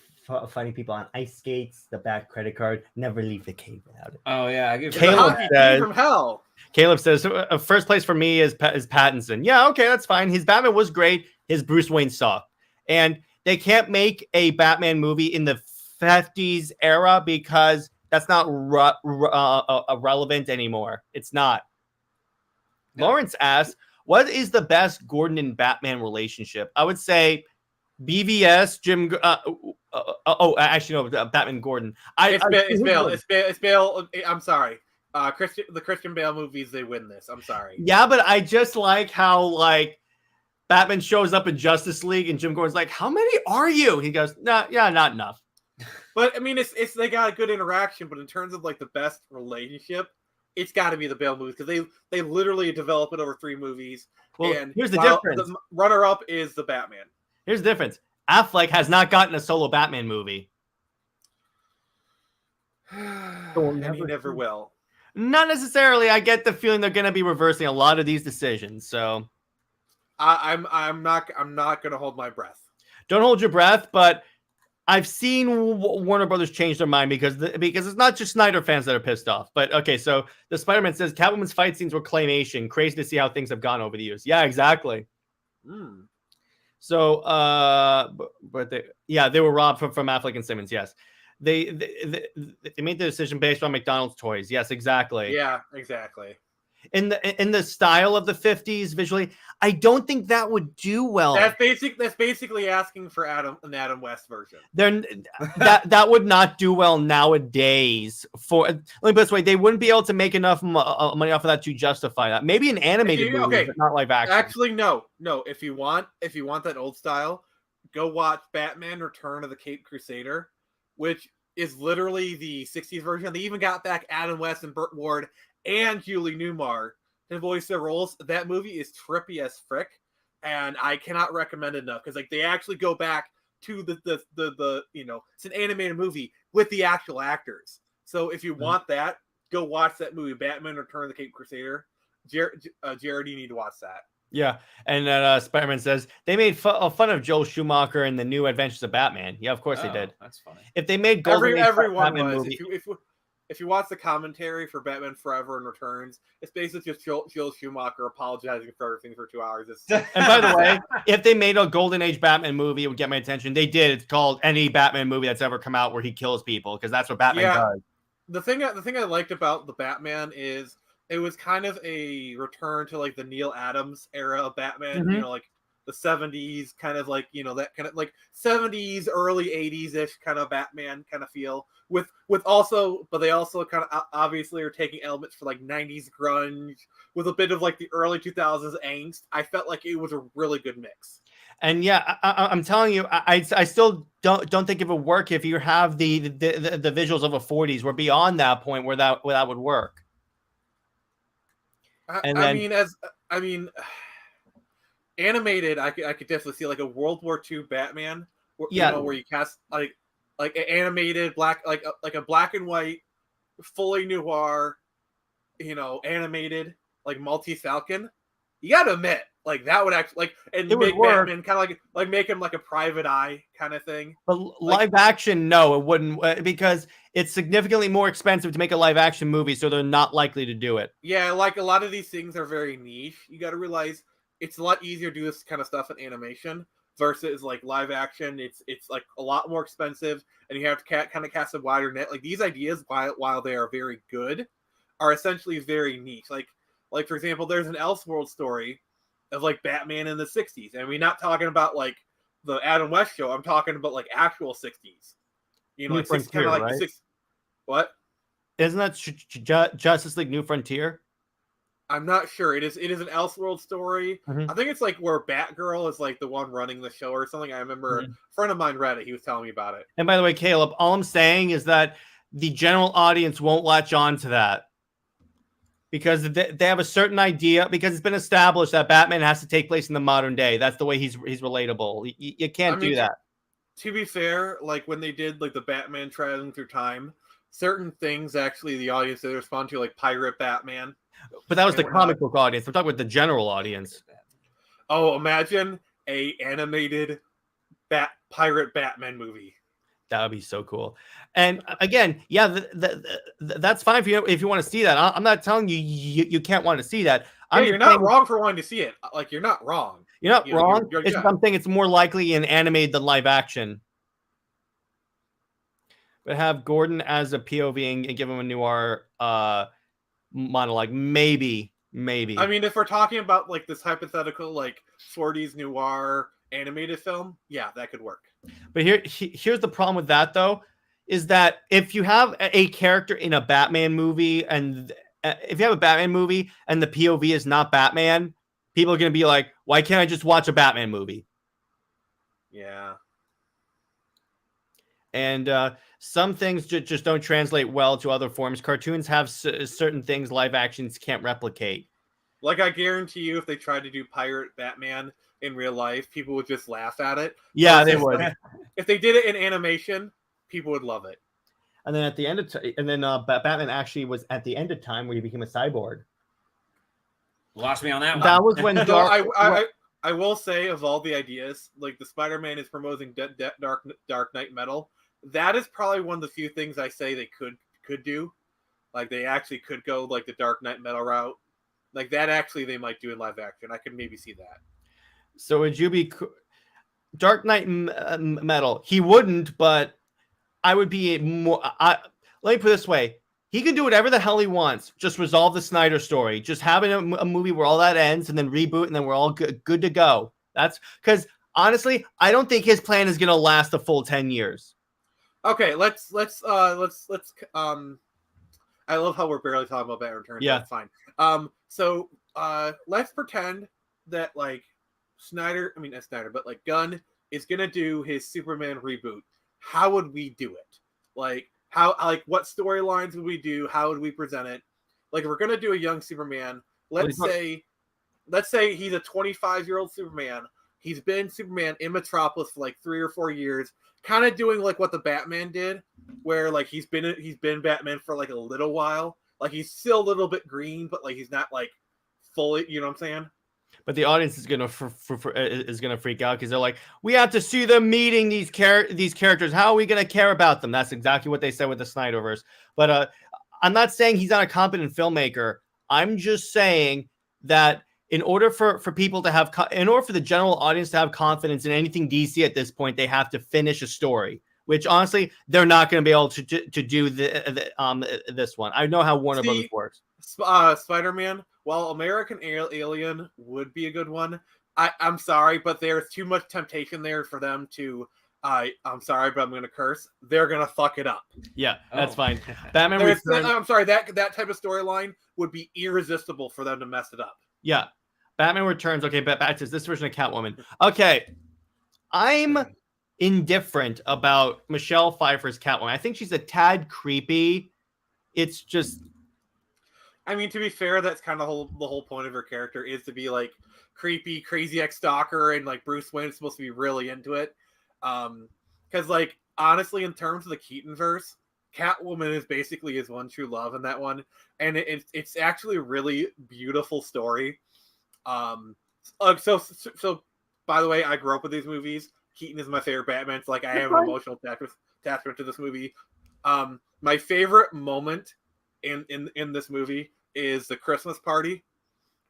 fighting people on ice skates. The Bat credit card. Never leave the cave without it. Oh yeah, I give Caleb says, from hell. Caleb says first place for me is Pattinson. Yeah, okay, that's fine. His Batman was great. His Bruce Wayne sucked, and they can't make a Batman movie in the 50s era because that's not relevant anymore. It's not. No. Lawrence asks, what is the best Gordon and Batman relationship? I would say BVS, Jim. Actually, no, Batman Gordon. It's Bale. I'm sorry. The Christian Bale movies, they win this. I'm sorry. Yeah, but I just like how like Batman shows up in Justice League and Jim Gordon's like, how many are you? He goes, no, yeah, not enough. But I mean, it's they got a good interaction, but in terms of like the best relationship, it's got to be the Bale movies because they literally develop it over 3 movies. Well, and here's the difference. The runner-up is the Batman. Here's the difference. Affleck has not gotten a solo Batman movie. And he never will. Not necessarily. I get the feeling they're going to be reversing a lot of these decisions. So I'm not going to hold my breath. Don't hold your breath, but I've seen Warner Brothers change their mind because it's not just Snyder fans that are pissed off. But okay, so the Spider-Man says Catwoman's fight scenes were claymation. Crazy to see how things have gone over the years. Yeah, exactly. So, but they were robbed from Affleck and Simmons. Yes, they made the decision based on McDonald's toys. Yes, exactly. Yeah, exactly. In the style of the 50s visually, I don't think that would do well. That's basically asking for an Adam West version. That would not do well nowadays. Let me put it this way: they wouldn't be able to make enough money off of that to justify that. Maybe an animated movie, but not live action. Actually, no. If you want that old style, go watch Batman: Return of the Caped Crusader, which is literally the 60s version. They even got back Adam West and Burt Ward and Julie Newmar to voice their roles. That movie is trippy as frick, and I cannot recommend it enough because like they actually go back to the it's an animated movie with the actual actors. So if you want that, go watch that movie, Batman: Return of the Caped Crusader. Jared, you need to watch that. Yeah, and Spider-Man says they made fun of Joel Schumacher in the New Adventures of Batman. Yeah, of course they did. That's funny. If they made everyone was. Movie, if you watch the commentary for Batman Forever and Returns, it's basically just Joel Schumacher apologizing for everything for 2 hours. And by the way, if they made a Golden Age Batman movie, it would get my attention. They did. It's called any Batman movie that's ever come out where he kills people because that's what Batman does. The thing I liked about the Batman is it was kind of a return to like the Neil Adams era of Batman. You know, like the 70s, kind of like that kind of like 70s, early 80s-ish kind of Batman kind of feel. With also, but they also kind of obviously are taking elements for like 90s grunge with a bit of like the early 2000s angst. I felt like it was a really good mix. And yeah, I'm telling you, I still don't think it would work if you have the visuals of a 40s. We're beyond that point where that would work. Animated, I could definitely see like a World War II Batman, where you cast like an animated black, like a black and white, fully noir, animated like Maltese Falcon. You gotta admit, like that would actually make Batman kind of like make him like a private eye kind of thing. But live action, no, it wouldn't because it's significantly more expensive to make a live action movie, so they're not likely to do it. Yeah, like a lot of these things are very niche. You got to realize it's a lot easier to do this kind of stuff in animation versus like live action. It's like a lot more expensive, and you have to kind of cast a wider net. Like these ideas, while they are very good, are essentially very niche. Like for example, there's an Elseworld story of like Batman in the 60s, and we're not talking about like the Adam West show. I'm talking about like actual 60s. New Frontier, like right? What? Isn't that Justice League New Frontier? I'm not sure. It is an Elseworld story. I think it's like where Batgirl is like the one running the show or something. I remember a friend of mine read it. He was telling me about it. And by the way, Caleb, all I'm saying is that the general audience won't latch on to that because they have a certain idea, because it's been established that Batman has to take place in the modern day. That's the way he's relatable. You can't do that. To be fair, like when they did like the Batman traveling through time, certain things actually the audience they respond to, like Pirate Batman. But that was the comic book audience. We're talking about the general audience. Oh, imagine a animated pirate Batman movie. That would be so cool. And again, yeah, that's fine if you want to see that. I'm not telling you you can't want to see that. You're not wrong for wanting to see it. Like, you're not wrong. You're not wrong. It's something. It's more likely in animated than live action. But have Gordon as a POV and give him a noir monologue. Maybe. I mean, if we're talking about like this hypothetical like 40s noir animated film, yeah, that could work. But here's the problem with that, though, is that if you have a character in a Batman movie, and if you have a Batman movie and the POV is not Batman, people are going to be like, why can't I just watch a Batman movie? Yeah. And some things just don't translate well to other forms. Cartoons have certain things live actions can't replicate. Like, I guarantee you, if they tried to do pirate Batman in real life, people would just laugh at it. Yeah, they would. If they did it in animation, people would love it. And then at the end of Batman actually was at the end of time where he became a cyborg. Lost me on that one. That was when I will say, of all the ideas, like the Spider-Man is promoting Dark Knight Metal. That is probably one of the few things I say they could do. Like, they actually could go like the Dark Knight Metal route. Like, that actually they might do in live action. I could maybe see that. So would you be Dark Knight Metal? He wouldn't, but I would be more. Let me put it this way: he can do whatever the hell he wants. Just resolve the Snyder story. Just having a movie where all that ends, and then reboot, and then we're all good to go. That's because honestly, I don't think his plan is going to last a full 10 years. Okay, let's. I love how we're barely talking about Batman Returns. Yeah, that's fine. So let's pretend that like but like Gunn is gonna do his Superman reboot. How would we do it? Like, what storylines would we do? How would we present it? Like, if we're gonna do a young Superman, let's say he's a 25-year-old Superman. He's been Superman in Metropolis for like 3 or 4 years, kind of doing like what the Batman did, where like he's been Batman for like a little while. Like, he's still a little bit green, but like he's not like fully, you know what I'm saying? But the audience is gonna freak out because they're like, we have to see them meeting these characters. How are we gonna care about them? That's exactly what they said with the Snyderverse. But I'm not saying he's not a competent filmmaker. I'm just saying that in order for people to have, in order for the general audience to have confidence in anything DC at this point, they have to finish a story. Which honestly, they're not going to be able to do this one. I know how Warner Brothers works. Spider-Man, while American Alien would be a good one, I'm sorry, but there's too much temptation there for them to. I'm sorry, but I'm going to curse. They're going to fuck it up. Yeah, that's fine. Batman Returns. I'm sorry, that type of storyline would be irresistible for them to mess it up. Yeah, Batman Returns. Okay, back to this version of Catwoman. Okay, I'm indifferent about Michelle Pfeiffer's Catwoman. I think she's a tad creepy. It's just, I mean, to be fair, that's kind of the whole point of her character is to be like creepy, crazy ex-stalker, and like Bruce Wayne is supposed to be really into it. Because like honestly, in terms of the Keaton-verse, Catwoman is basically his one true love in that one, and it's actually a really beautiful story. So by the way, I grew up with these movies. Keaton is my favorite Batman. It's like I have an emotional attachment to this movie. My favorite moment in this movie is the Christmas party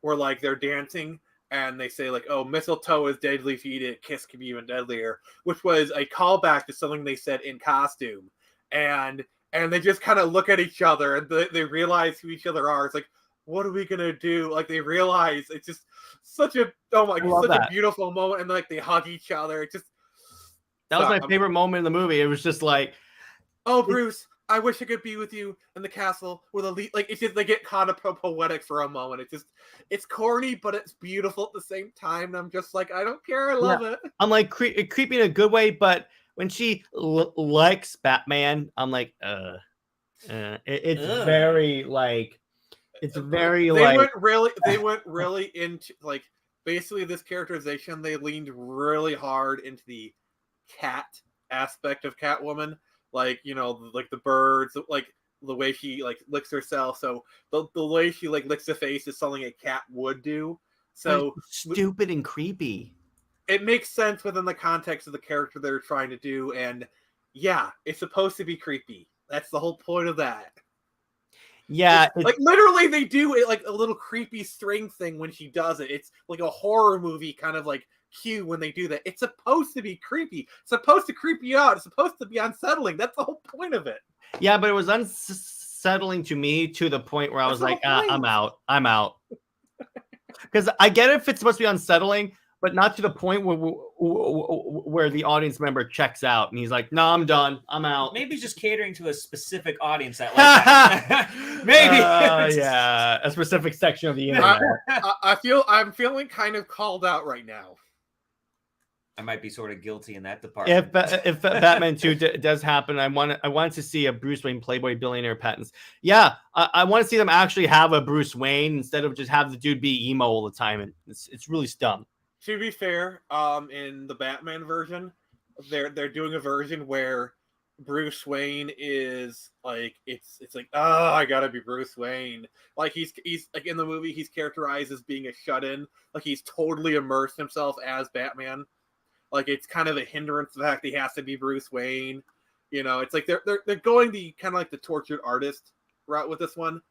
where like they're dancing and they say like, oh, mistletoe is deadly if you eat it, kiss can be even deadlier, which was a callback to something they said in costume. And they just kind of look at each other and they realize who each other are. It's like, what are we gonna do? Like, they realize it's just such a a beautiful moment, and like they hug each other. It just that was my favorite moment in the movie. It was just like, oh, Bruce, I wish I could be with you in the castle with a like. It's just they get kind of poetic for a moment. It's corny, but it's beautiful at the same time. And I'm just like, I don't care. I love it. I'm like creepy in a good way, but when she likes Batman, I'm like, it's very like. It's very they went really into like basically this characterization. They leaned really hard into the cat aspect of Catwoman, like, you know, like the birds, like the way she like licks herself. So the way she like licks the face is something a cat would do. So stupid and creepy. it makes sense within the context of the character they're trying to do, and yeah, it's supposed to be creepy. That's the whole point of that. Yeah, like literally they do it like a little creepy string thing when she does it. It's like a horror movie kind of like cue when they do that. It's supposed to be creepy. It's supposed to creep you out. It's supposed to be unsettling. That's the whole point of it. Yeah, but it was unsettling to me to the point where I was like, I'm out. Because I get it if it's supposed to be unsettling, but not to the point where the audience member checks out and he's like, "No, I'm done. I'm out." Maybe just catering to a specific audience that like that. Maybe. Yeah, a specific section of the internet. I'm feeling kind of called out right now. I might be sort of guilty in that department. If Batman 2 does happen, I wanted to see a Bruce Wayne Playboy billionaire patents. Yeah, I want to see them actually have a Bruce Wayne instead of just have the dude be emo all the time. And it's really dumb. To be fair, in the Batman version, they're doing a version where Bruce Wayne is like it's like, oh, I gotta be Bruce Wayne. Like he's like in the movie, he's characterized as being a shut-in. Like he's totally immersed himself as Batman. Like it's kind of a hindrance to the fact that he has to be Bruce Wayne. You know, it's like they're going the kind of like the tortured artist route with this one.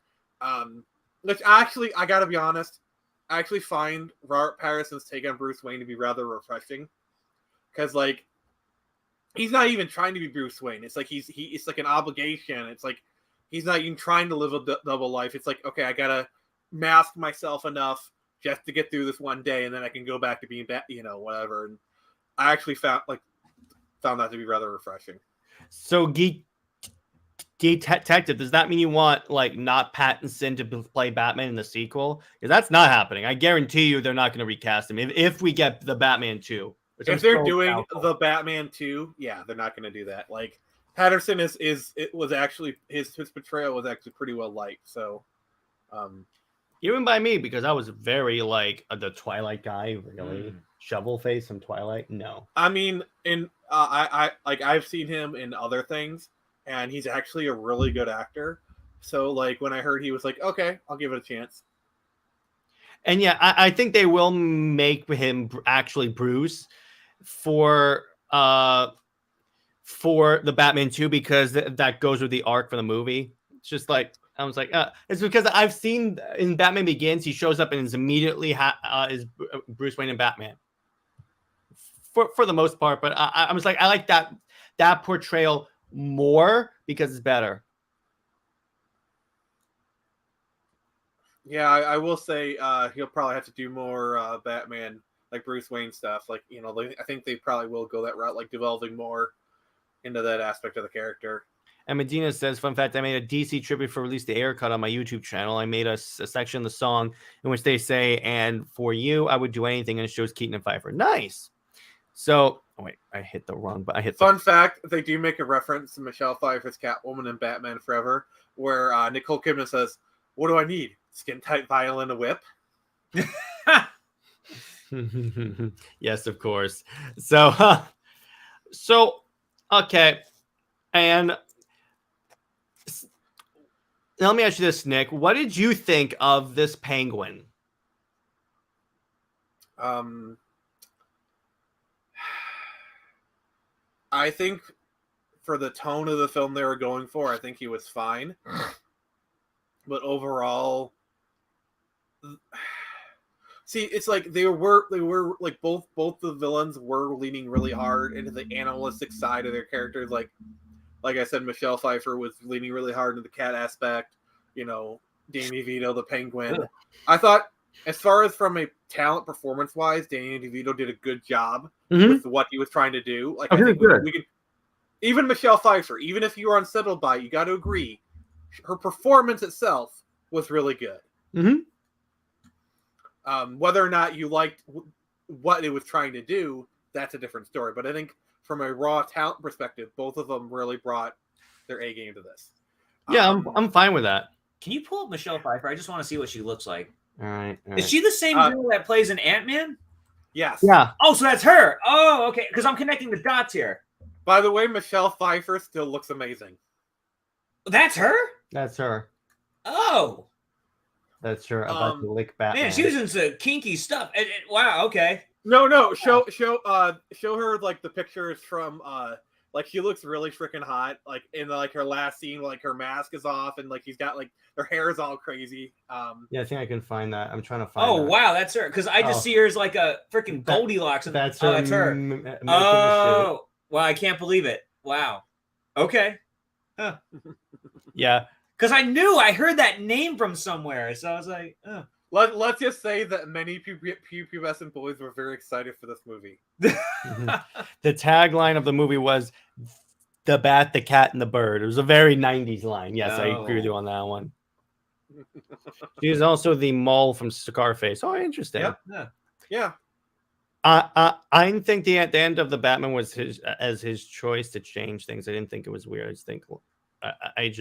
Which actually, I gotta be honest, I actually find Robert Pattinson's take on Bruce Wayne to be rather refreshing, because like he's not even trying to be Bruce Wayne. It's like it's like an obligation. It's like he's not even trying to live a double life. It's like, okay, I gotta mask myself enough just to get through this one day, and then I can go back to being whatever. And I actually found that to be rather refreshing. So Geek Detective, does that mean you want like not Pattinson to play Batman in the sequel? Because that's not happening. I guarantee you they're not going to recast him if we get the Batman 2. If they're doing the Batman 2, yeah, they're not going to do that. Like Patterson was actually his portrayal was actually pretty well liked. So even by me, because I was very like the Twilight guy, really. Shovel face from Twilight. No, I mean, I've seen him in other things, and he's actually a really good actor. So like when I heard he was like, okay, I'll give it a chance. And yeah, I think they will make him actually Bruce for the Batman 2, because that goes with the arc for the movie. It's just like I was like, it's because I've seen in Batman Begins he shows up and is immediately is Bruce Wayne and Batman. For the most part, but I was like, I like that portrayal more because it's better. Yeah, I will say he'll probably have to do more Batman, like Bruce Wayne stuff. Like, I think they probably will go that route, like developing more into that aspect of the character. And Medina says, fun fact, I made a DC tribute for Release the Air Cut on my YouTube channel. I made a section of the song in which they say, and for you, I would do anything, and it shows Keaton and Pfeiffer. Nice. So, wait, I hit the wrong, but I hit. Fun fact: they do make a reference to Michelle Pfeiffer's Catwoman in Batman Forever, where Nicole Kidman says, "What do I need? Skin tight violin, a whip." Yes, of course. So okay, and now let me ask you this, Nick. What did you think of this Penguin? I think for the tone of the film they were going for, I think he was fine. But overall, see, it's like they were like both the villains were leaning really hard into the animalistic side of their characters. Like I said, Michelle Pfeiffer was leaning really hard into the cat aspect. Danny DeVito, the Penguin. Yeah. I thought, as far as from a talent performance wise, Danny DeVito did a good job with what he was trying to do. Like, I think we could, even Michelle Pfeiffer, even if you were unsettled by it, you got to agree, her performance itself was really good. Whether or not you liked what it was trying to do, that's a different story. But I think from a raw talent perspective, both of them really brought their A game to this. Yeah, I'm fine with that. Can you pull up Michelle Pfeiffer? I just want to see what she looks like. All right. Is she the same girl that plays in Ant-Man? Yes. Yeah. Oh, so that's her. Oh, okay. Because I'm connecting the dots here. By the way, Michelle Pfeiffer still looks amazing. That's her? That's her. Oh. That's her. About to lick Batman. Man, she was into kinky stuff. Wow, okay. No. Show her like the pictures from like she looks really freaking hot. Like in like her last scene, like her mask is off and like she's got like her hair is all crazy. Yeah, I think I can find that. I'm trying to find. Oh that. wow, that's her. Because I just see her as like a freaking Goldilocks. That's her. That's her. Oh, wow! I can't believe it. Wow. Okay. Huh. Yeah. Because I heard that name from somewhere, so I was like, oh. Let's just say that many pubescent boys were very excited for this movie. The tagline of the movie was "The Bat, the Cat, and the Bird." It was a very 90s line. Yes, I agree with you on that one. She is also the mole from Scarface. Oh, interesting. Yep. Yeah. I think the end of the Batman was his choice to change things. I didn't think it was weird. I just think I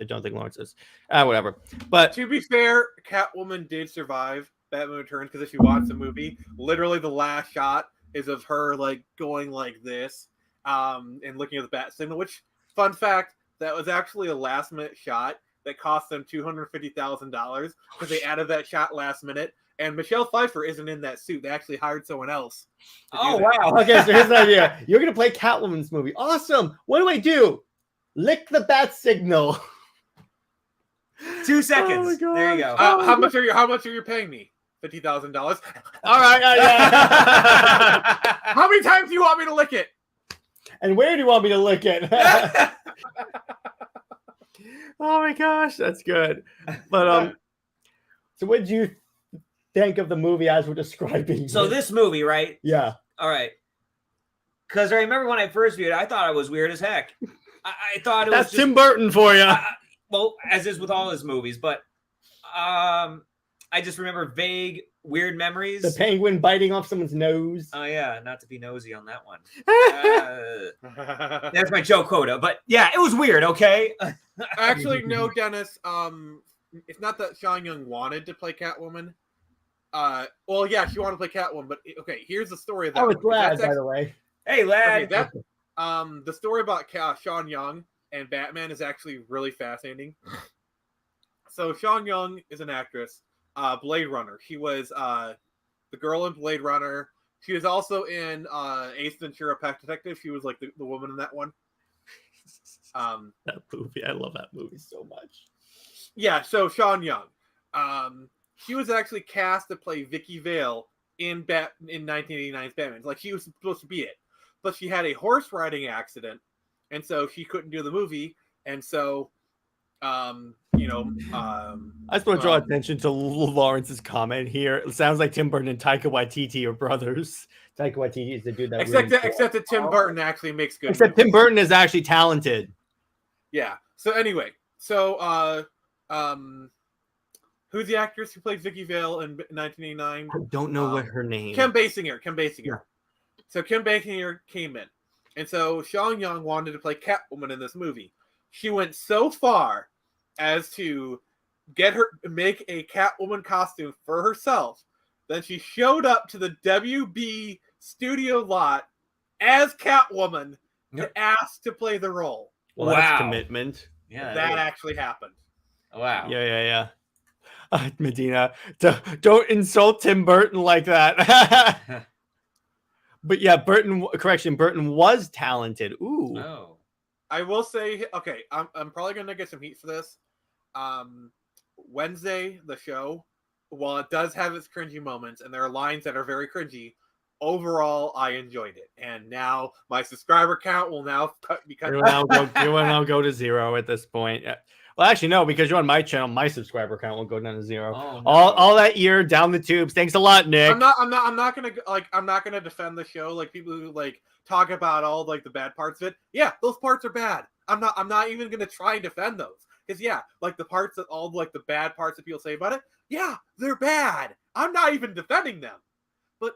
don't think Lawrence is whatever. But to be fair, Catwoman did survive Batman Returns because if you watch the movie, literally the last shot is of her like going like this, and looking at the bat signal. Which, fun fact, that was actually a last minute shot that cost them $250,000 because they added that shot last minute. And Michelle Pfeiffer isn't in that suit. They actually hired someone else. Oh wow! Okay, so here's the idea: you're gonna play Catwoman's movie. Awesome. What do I do? Lick the bat signal. 2 seconds. Oh there you go. How much are you paying me? $50,000. All right. Yeah. How many times do you want me to lick it? And where do you want me to lick it? Oh my gosh, that's good. But so what did you think of the movie as we're describing? So this movie, right? Yeah. All right. Because I remember when I first viewed it, I thought it was weird as heck. I thought it was just Tim Burton for you. Well, as is with all his movies, but I just remember vague, weird memories. The penguin biting off someone's nose. Oh yeah, not to be nosy on that one. That's my joke quota, but yeah, it was weird. Okay. Actually, no, Dennis. It's not that Sean Young wanted to play Catwoman. Well, yeah, she wanted to play Catwoman, but okay, here's the story of that. Oh, it's Lad, by the way. Hey, Lad. Okay, the story about Sean Young and Batman is actually really fascinating. So Sean Young is an actress. Blade Runner. She was the girl in Blade Runner. She was also in Ace Ventura: Pet Detective. She was like the woman in that one. That movie, I love that movie so much. Yeah, so Sean Young. She was actually cast to play Vicky Vale in 1989's Batman. Like she was supposed to be it, but she had a horse riding accident, and so she couldn't do the movie. And so, I just want to draw attention to Lawrence's comment here. It sounds like Tim Burton and Taika Waititi are brothers. Taika Waititi is the dude that except that Tim Burton actually makes good. Except movies. Tim Burton is actually talented. Yeah. So anyway, who's the actress who played Vicky Vale in 1989? I don't know what her name. Kim Basinger. Yeah. So Kim Basinger came in, and so Sean Young wanted to play Catwoman in this movie. She went so far as to make a Catwoman costume for herself. Then she showed up to the WB studio lot as Catwoman to ask to play the role. Well, that's commitment. Yeah, that actually happened. Wow. Yeah. Medina, don't insult Tim Burton like that. But yeah, Burton was talented. Ooh. Oh. I will say, okay, I'm probably gonna get some heat for this. Wednesday, the show, while it does have its cringy moments, and there are lines that are very cringy, overall, I enjoyed it. And now my subscriber count will now be cut. You will now go to 0 at this point. Well, actually, no, because you're on my channel, my subscriber count will go down to 0. Oh, no. All that year down the tubes. Thanks a lot, Nick. I'm not gonna defend the show like people who like talk about all like the bad parts of it. Yeah, those parts are bad. I'm not even gonna try and defend those because like the parts that all like the bad parts that people say about it. Yeah, they're bad. I'm not even defending them. But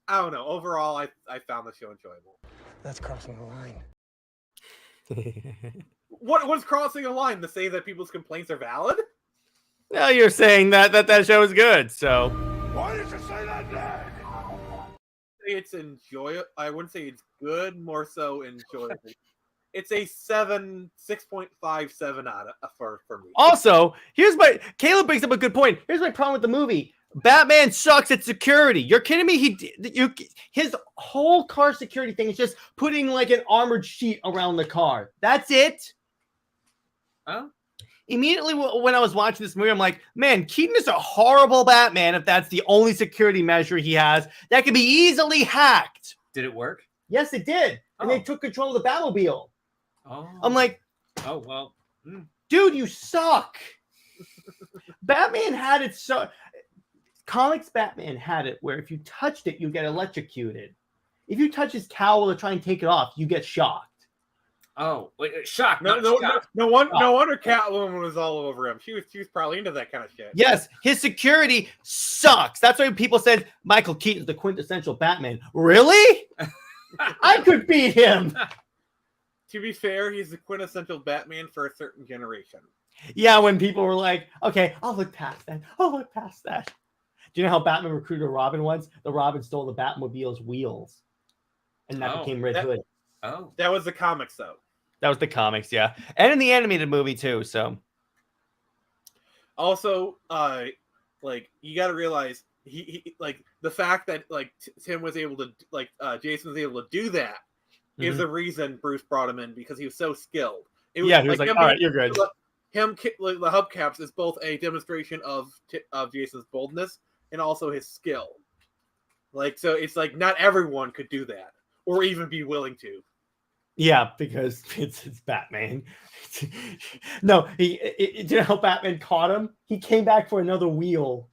I don't know. Overall, I found the show enjoyable. That's crossing the line. What's crossing a line to say that people's complaints are valid? No, you're saying that show is good. So Why did you say that, Nick? It's enjoyable. I wouldn't say it's good. More so enjoyable. It's a 6.57 out of for me. Also, Caleb brings up a good point. Here's my problem with the movie. Batman sucks at security. You're kidding me? His whole car security thing is just putting like an armored sheet around the car. That's it. Oh. Immediately when I was watching this movie, I'm like, man, Keaton is a horrible Batman if that's the only security measure he has that can be easily hacked. Did it work? Yes, it did. And they took control of the Batmobile. Oh. I'm like, oh, well. Dude, you suck. Batman had it so... Comics Batman had it where if you touched it, you get electrocuted. If you touch his towel to try and take it off, you get shocked. Oh, wait, shock! No wonder Catwoman was all over him. She was probably into that kind of shit. Yes, his security sucks. That's why people said Michael Keaton's the quintessential Batman. Really? I could beat him. To be fair, he's the quintessential Batman for a certain generation. Yeah, when people were like, "Okay, I'll look past that. I'll look past that." Do you know how Batman recruited Robin once? The Robin stole the Batmobile's wheels, and that became Red Hood. Oh, that was the comics, though. That was the comics, yeah, and in the animated movie too. So, also, like you got to realize he like the fact that like Tim was able to Jason was able to do that is the reason Bruce brought him in, because he was so skilled. It was, he was like, all right, you're good. Like, the hubcaps is both a demonstration of Jason's boldness and also his skill. Like, so it's like not everyone could do that or even be willing to. Yeah, because it's Batman. No, do you know how Batman caught him? He came back for another wheel.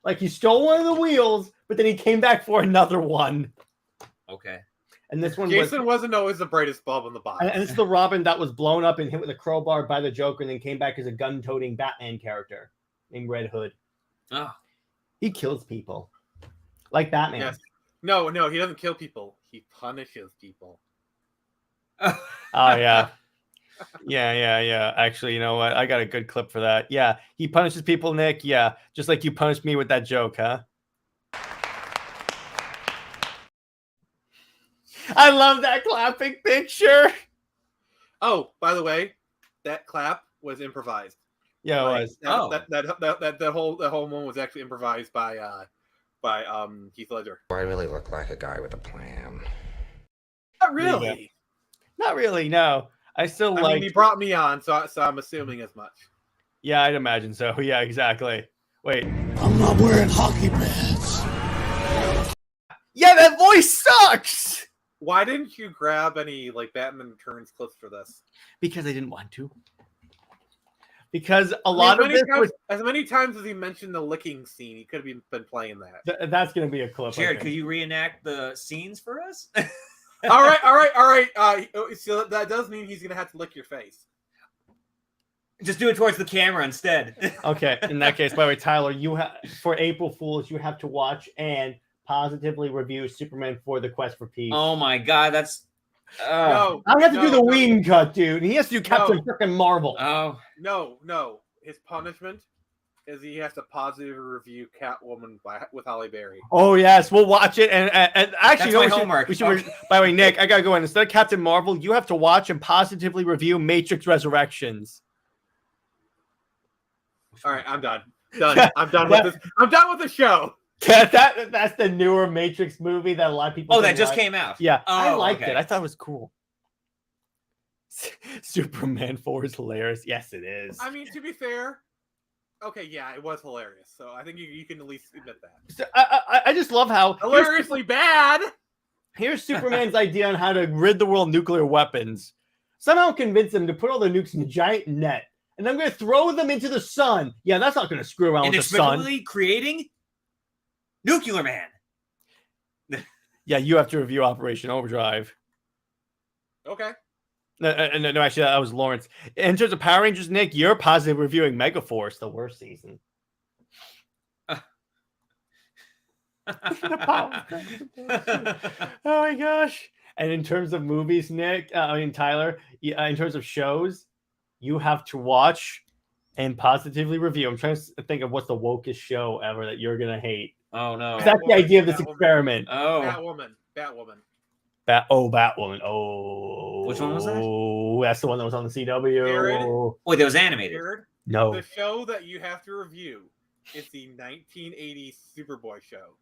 Like, he stole one of the wheels, but then he came back for another one. Okay. And this one Jason wasn't always the brightest bulb in the box. And it's the Robin that was blown up and hit with a crowbar by the Joker and then came back as a gun-toting Batman character in Red Hood. Oh. He kills people. Like Batman. Yes. No, he doesn't kill people. He punishes people. Oh, yeah. Yeah. Actually, you know what? I got a good clip for that. Yeah, he punishes people, Nick. Yeah, just like you punished me with that joke, huh? I love that clapping picture. Oh, by the way, that clap was improvised. Yeah, it was. That whole moment was actually improvised by Heath Ledger. I really look like a guy with a plan. Not really. Yeah. Not really. No, I mean, he brought me on, so I'm assuming as much. Yeah, I'd imagine so. Yeah, exactly. Wait. I'm not wearing hockey pads. Yeah, that voice sucks. Why didn't you grab any like Batman Returns clips for this? Because I didn't want to. Because as many times as he mentioned the licking scene, he could have been playing that. That's going to be a clip. Jared, could you reenact the scenes for us? All right. So that does mean he's going to have to lick your face. Just do it towards the camera instead. Okay. In that case, by the way, Tyler, for April Fools, you have to watch and positively review Superman for the Quest for Peace. Oh my God, that's no. I have to do the wing cut, dude. He has to do Captain freaking Marvel. Oh no. His punishment is he has to positively review Catwoman with Halle Berry. Oh yes, we'll watch it. And actually, that's my homework. We should. By the way, Nick, I gotta go in. Instead of Captain Marvel, you have to watch and positively review Matrix Resurrections. All right, I'm done. I'm done with this. I'm done with the show. That's the newer Matrix movie that a lot of people. Oh, that just came out. Yeah, I liked it. I thought it was cool. Superman 4 is hilarious. Yes, it is. I mean, to be fair, okay, yeah, it was hilarious. So I think you can at least admit that. So I just love how hilariously bad. Here's Superman's idea on how to rid the world of nuclear weapons. Somehow convince them to put all the nukes in a giant net, and I'm going to throw them into the sun. Yeah, that's not going to screw around with the sun. Inexplicably creating Nuclear Man. Yeah, you have to review Operation Overdrive. Okay. No, actually, that was Lawrence. In terms of Power Rangers, Nick, you're positive reviewing Megaforce, the worst season. Oh my gosh. And in terms of movies, Nick, Tyler, in terms of shows, you have to watch and positively review. I'm trying to think of what's the wokest show ever that you're going to hate. Oh, no. That's the idea of this experiment. Oh. Batwoman. Batwoman. Oh. Which one was that? Oh, that's the one that was on the CW. Wait, that was animated. Jared, No. The show that you have to review is the 1980s Superboy show.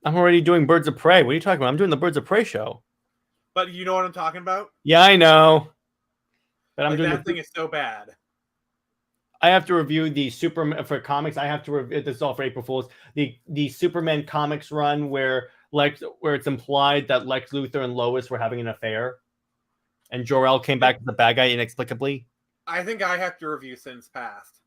I'm already doing Birds of Prey. What are you talking about? I'm doing the Birds of Prey show. But you know what I'm talking about? Yeah, I know. But I'm like doing that thing is so bad. I have to review the Superman for comics. I have to review this is all for April Fools. The Superman comics run where it's implied that Lex Luthor and Lois were having an affair, and Jor-El came back as the bad guy inexplicably. I think I have to review Sins Past.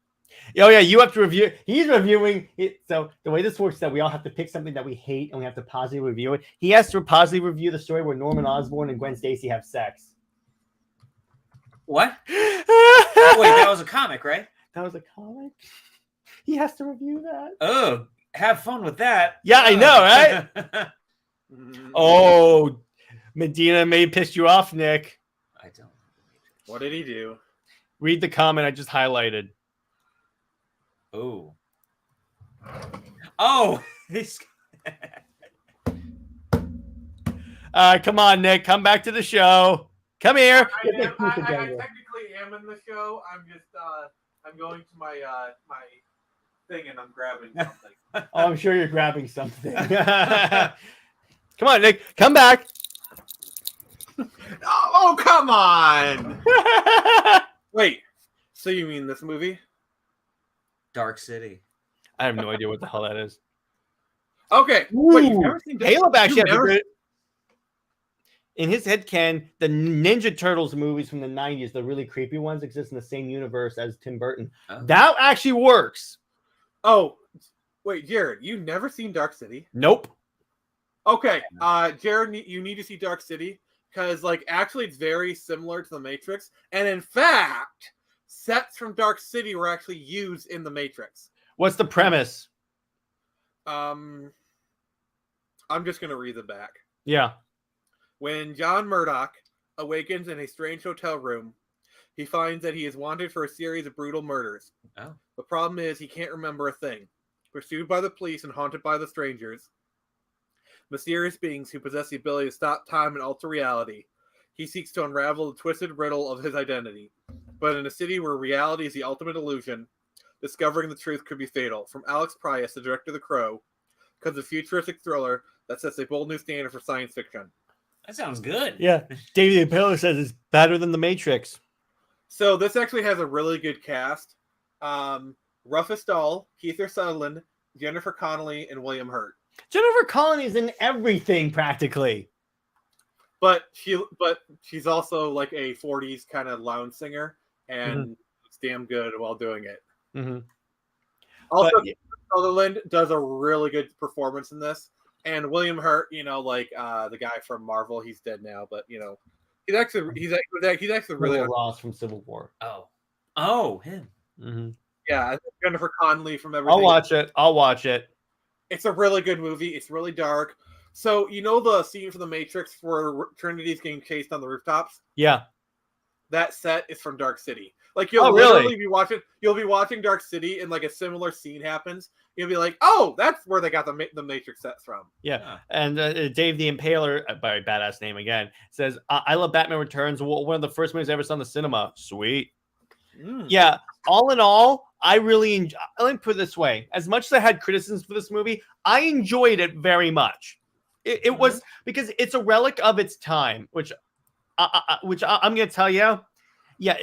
Oh yeah, you have to review. He's reviewing it. So the way this works is that we all have to pick something that we hate and we have to positively review it. He has to positively review the story where Norman Osborn and Gwen Stacy have sex. What? Wait, that was a comic, right? That was a comic. He has to review that. Oh, have fun with that. Yeah, I know, right? Oh, Medina may piss you off, Nick. I don't. What did he do? Read the comment I just highlighted. Oh. Oh. Come on, Nick. Come back to the show. Come here. I technically am in the show. I'm just I'm going to my my thing and I'm grabbing something. Oh, I'm sure you're grabbing something. Come on, Nick. Come back. Oh, come on. Wait. So you mean this movie? Dark City. I have no idea what the hell that is. Okay. Wait, you've never seen Caleb actually has never... in his headcanon, the Ninja Turtles movies from the 90s, the really creepy ones, exist in the same universe as Tim Burton. Oh. That actually works. Oh, wait, Jared, you've never seen Dark City? Nope. Okay, Jared, you need to see Dark City because, like, actually, it's very similar to The Matrix, and in fact, sets from Dark City were actually used in The Matrix. What's the premise? I'm just gonna read the back. Yeah. When John Murdoch awakens in a strange hotel room, he finds that he is wanted for a series of brutal murders. Oh. The problem is he can't remember a thing. Pursued by the police and haunted by the strangers, mysterious beings who possess the ability to stop time and alter reality, he seeks to unravel the twisted riddle of his identity. But in a city where reality is the ultimate illusion, discovering the truth could be fatal. From Alex Price, the director of The Crow, comes a futuristic thriller that sets a bold new standard for science fiction. That sounds good. Yeah. David Impaler says it's better than The Matrix. So this actually has a really good cast. Rufus Dahl, Kiefer Sutherland, Jennifer Connelly, and William Hurt. Jennifer Connelly's in everything practically. But she's also like a 40s kind of lounge singer, and it's damn good while doing it. Mm-hmm. Also, Sutherland does a really good performance in this, and William Hurt, you know, like the guy from Marvel, he's dead now, but you know, he's actually really Ross from Civil War. Oh, him. Mm-hmm. Yeah, Jennifer Connelly from everything. I'll watch it. It's a really good movie. It's really dark. So you know the scene from The Matrix where Trinity's getting chased on the rooftops? Yeah. That set is from Dark City. Like you'll be watching Dark City and like a similar scene happens. You'll be like, oh, that's where they got the Matrix sets from. Yeah. And Dave the Impaler, by badass name again, says, I love Batman Returns. One of the first movies I ever saw in the cinema. Sweet. Yeah. All in all, I really enjoy. Let me put it this way: as much as I had criticisms for this movie, I enjoyed it very much. It was because it's a relic of its time, which I'm going to tell you. Yeah,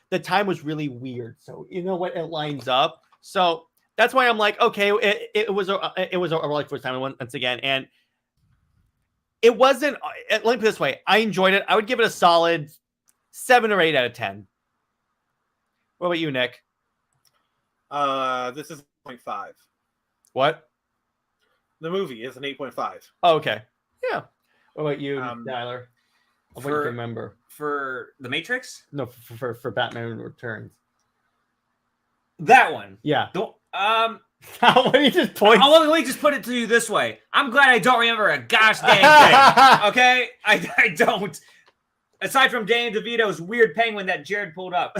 the time was really weird. So you know what? It lines up. So that's why I'm like, okay, it was a relic for its time once again, and it wasn't. Let me put it this way: I enjoyed it. I would give it a solid 7 or 8 out of 10. What about you, Nick? This is 0.5. What? The movie is an 8.5. Oh, okay. Yeah. What about you, Tyler? What do you remember? For The Matrix? No, for Batman Returns. That one. Yeah. What do you just point? Let me just put it to you this way. I'm glad I don't remember a gosh dang thing. Okay? I don't. Aside from Danny DeVito's weird penguin that Jared pulled up.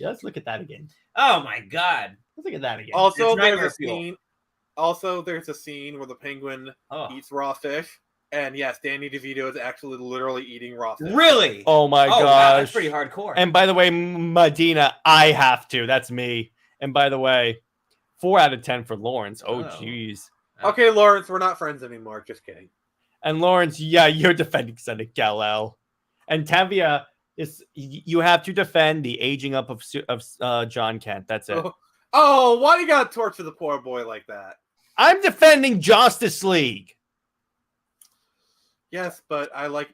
Yeah, let's look at that again. Oh my God. Let's look at that again. Also, there's a scene where the penguin eats raw fish. And yes, Danny DeVito is actually literally eating raw fish. Really? Oh my gosh. Wow, that's pretty hardcore. And by the way, Medina, I have to. That's me. And by the way, 4 out of 10 for Lawrence. Oh, jeez. Okay, Lawrence, we're not friends anymore. Just kidding. And Lawrence, yeah, you're defending Senate Kal-El. And Tavia, you have to defend the aging up of John Kent. That's it. Oh, why do you gotta torture the poor boy like that? I'm defending Justice League. Yes, but I like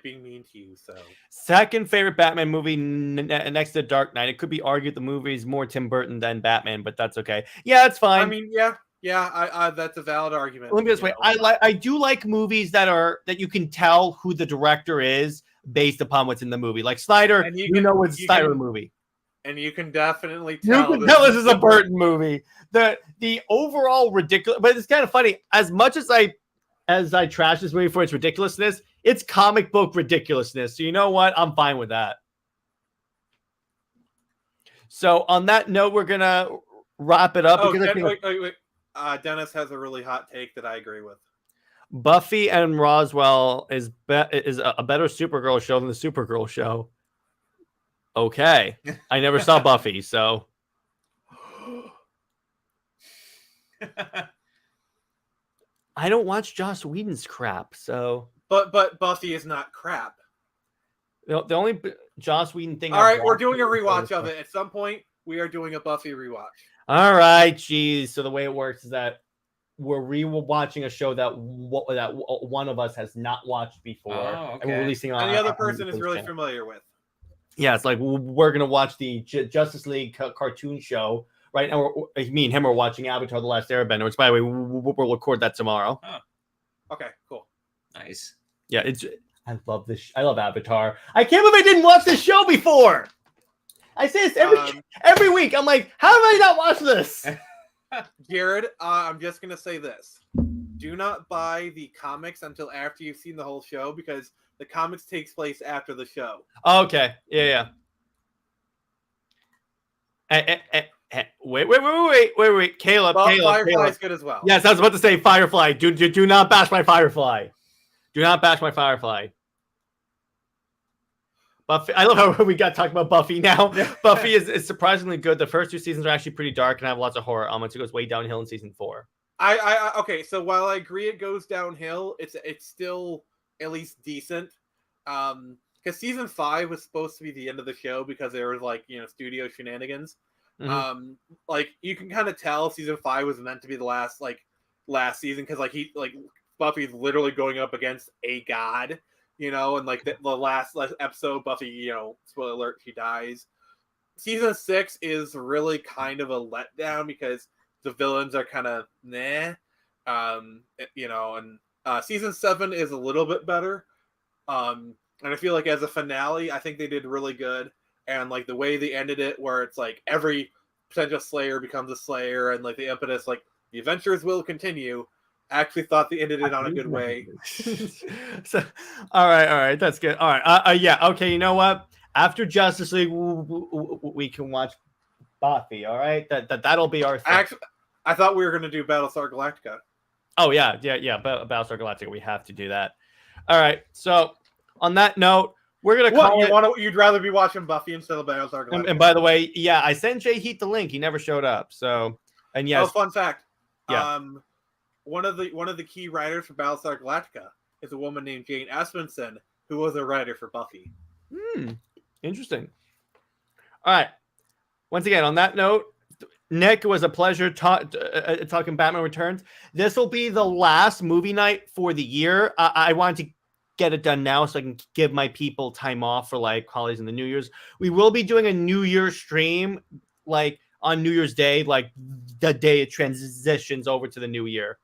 being mean to you. So second favorite Batman movie next to Dark Knight. It could be argued the movie is more Tim Burton than Batman, but that's okay. Yeah, it's fine. I mean, yeah, I that's a valid argument. Let me this way. I do like movies that you can tell who the director is based upon what's in the movie. Like Snyder, you know it's Snyder movie. And you can definitely tell. You can tell this is a Burton movie. The overall ridiculous, but it's kind of funny. As much as I trash this movie for its ridiculousness, it's comic book ridiculousness. So you know what? I'm fine with that. So on that note, we're gonna wrap it up. Oh, wait. Dennis has a really hot take that I agree with. Buffy and Roswell is a better Supergirl show than the Supergirl show. Okay, I never saw Buffy, so. I don't watch Joss Whedon's crap, so. But Buffy is not crap. The only Joss Whedon thing. All right, we're doing a rewatch of it. At some point, we are doing a Buffy rewatch. All right, geez. So the way it works is that we're rewatching a show that one of us has not watched before, and we're releasing on. And the other person is really familiar with. Yeah, it's like we're gonna watch the Justice League cartoon show right now. Me and him are watching Avatar: The Last Airbender, which, by the way, we'll record that tomorrow. Oh. Okay, cool, nice. Yeah, I love this. I love Avatar. I can't believe I didn't watch this show before. I say this every week. I'm like, how have I not watched this? Jared, I'm just gonna say this: do not buy the comics until after you've seen the whole show, because the comics takes place after the show. Okay. Yeah. Wait. Caleb. Firefly's good as well. Yes, I was about to say Firefly. Do not bash my Firefly. Do not bash my Firefly. Buffy. I love how we got talking about Buffy now. Buffy is surprisingly good. The first 2 seasons are actually pretty dark and have lots of horror elements. It goes way downhill in season 4. Okay. So while I agree it goes downhill, it's still at least decent. Because season 5 was supposed to be the end of the show because there was studio shenanigans. Mm-hmm. Like you can kind of tell season 5 was meant to be the last season because Buffy's literally going up against a god, and the last episode, Buffy, spoiler alert, she dies. Season 6 is really kind of a letdown because the villains are kind of meh, and season 7 is a little bit better. And I feel like as a finale, I think they did really good. And the way they ended it, where it's every potential Slayer becomes a Slayer, and the impetus, the adventures will continue. I actually thought they ended it on a good way. So, all right, that's good. All right, yeah, okay. You know what? After Justice League, we can watch Buffy. All right, that'll be our thing. Actually, I thought we were going to do Battlestar Galactica. Oh yeah. Battlestar Galactica. We have to do that. All right. So on that note, we're gonna call you'd rather be watching Buffy instead of Battlestar Galactica. And by the way, yeah, I sent JJheat the link. He never showed up. So, and yes. Oh, fun fact. Yeah. One of the key writers for Battlestar Galactica is a woman named Jane Espenson, who was a writer for Buffy. Interesting. All right. Once again, on that note, Nick, it was a pleasure talking Batman Returns. This will be the last movie night for the year. I wanted to get it done now so I can give my people time off for holidays and the New Year's. We will be doing a New Year's stream on New Year's Day, the day it transitions over to the new year.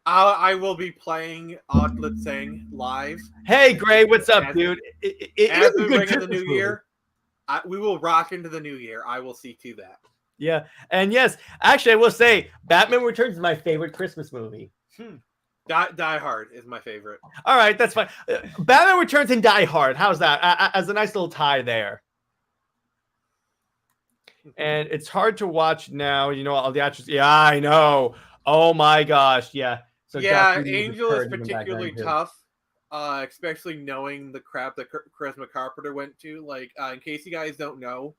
I will be playing Oddlet Sing live. Hey, Gray, what's up, dude? As we bring in the new year, we will rock into the new year. I will see to that. Yeah, and yes, actually, I will say Batman Returns is my favorite Christmas movie. Die Hard is my favorite. All right, that's fine. Batman Returns and Die Hard. How's that? As a nice little tie there. And it's hard to watch now. All the actors. Yeah, I know. Oh my gosh. Yeah. So yeah, Angel is particularly tough, especially knowing the crap that Chris Carpenter went to. In case you guys don't know,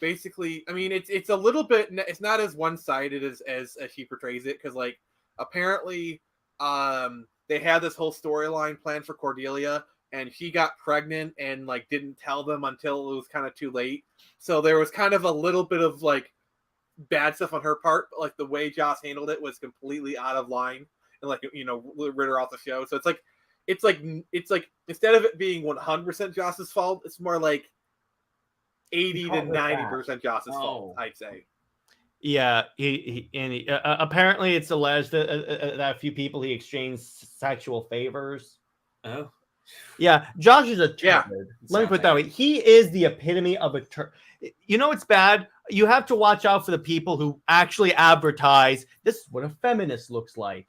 basically, I mean, it's a little bit, it's not as one-sided as she portrays it, because like apparently they had this whole storyline planned for Cordelia, and she got pregnant and like didn't tell them until it was kind of too late. So there was kind of a little bit of like bad stuff on her part, but like the way Joss handled it was completely out of line and like, you know, rid her off the show. So it's like instead of it being 100% Joss's fault, it's more like 80 to 90% Joss's fault, I'd say. Yeah, he apparently it's alleged that a few people he exchanged sexual favors. Oh, yeah, Josh is a turd. Yeah. Let me put it that way. He is the epitome of a turd. You know what's bad? You have to watch out for the people who actually advertise this is what a feminist looks like.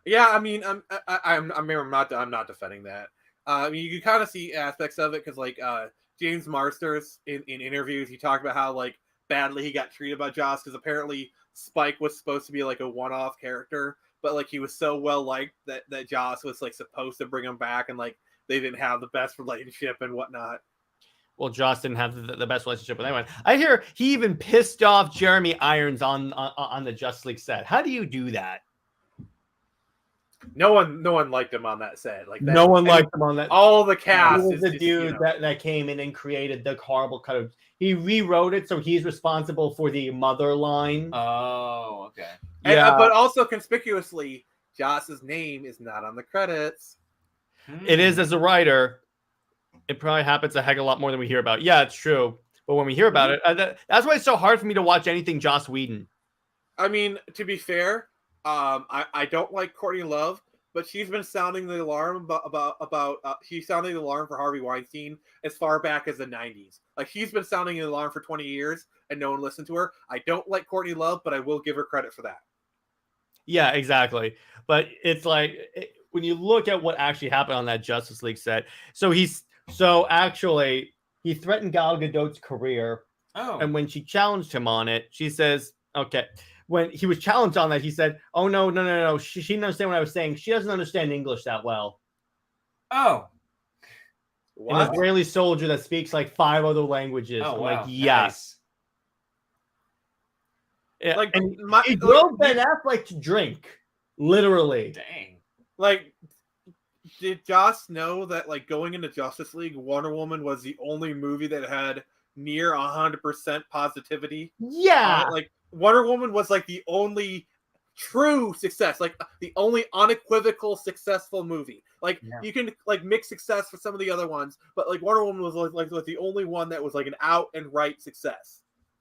Yeah, I mean, I'm not defending that. I mean, you can kind of see aspects of it because like James Marsters in interviews, he talked about how like badly he got treated by Joss, because apparently Spike was supposed to be like a one-off character, but like he was so well liked that Joss was like supposed to bring him back, and like they didn't have the best relationship and whatnot. Well, Joss didn't have the best relationship with anyone. I hear he even pissed off Jeremy Irons on the Justice League set. How do you do that? No one liked him on that set. Like that, no one liked him on that. All the cast. He was the dude that came in and created the horrible cut of. He rewrote it, so he's responsible for the mother line. Oh, okay. Yeah, but also conspicuously, Joss's name is not on the credits. It is as a writer. It probably happens a heck of a lot more than we hear about. Yeah, it's true. But when we hear about it, that's why it's so hard for me to watch anything Joss Whedon. I mean, to be fair, I don't like Courtney Love, but she's been sounding the alarm about she's sounding the alarm for Harvey Weinstein as far back as the 90s. Like, she's been sounding the alarm for 20 years and no one listened to her. I don't like Courtney Love, but I will give her credit for that. Yeah, exactly. But it's like when you look at what actually happened on that Justice League set. So actually he threatened Gal Gadot's career. Oh. And when she challenged him on it, she says, okay. When he was challenged on that, he said, oh, no. She didn't understand what I was saying. She doesn't understand English that well. Oh. What? An Israeli soldier that speaks like 5 other languages. Oh, I'm wow. like, yes. Nice. Yeah. Like, and he drove Ben Affleck to drink. Literally. Dang. Like, did Joss know that, like, going into Justice League, Wonder Woman was the only movie that had near 100% positivity? Yeah. Like, Wonder Woman was, like, the only true success, like, the only unequivocal successful movie. Like, you can, like, mix success for some of the other ones, but, like, Wonder Woman was, like the only one that was, like, an out and right success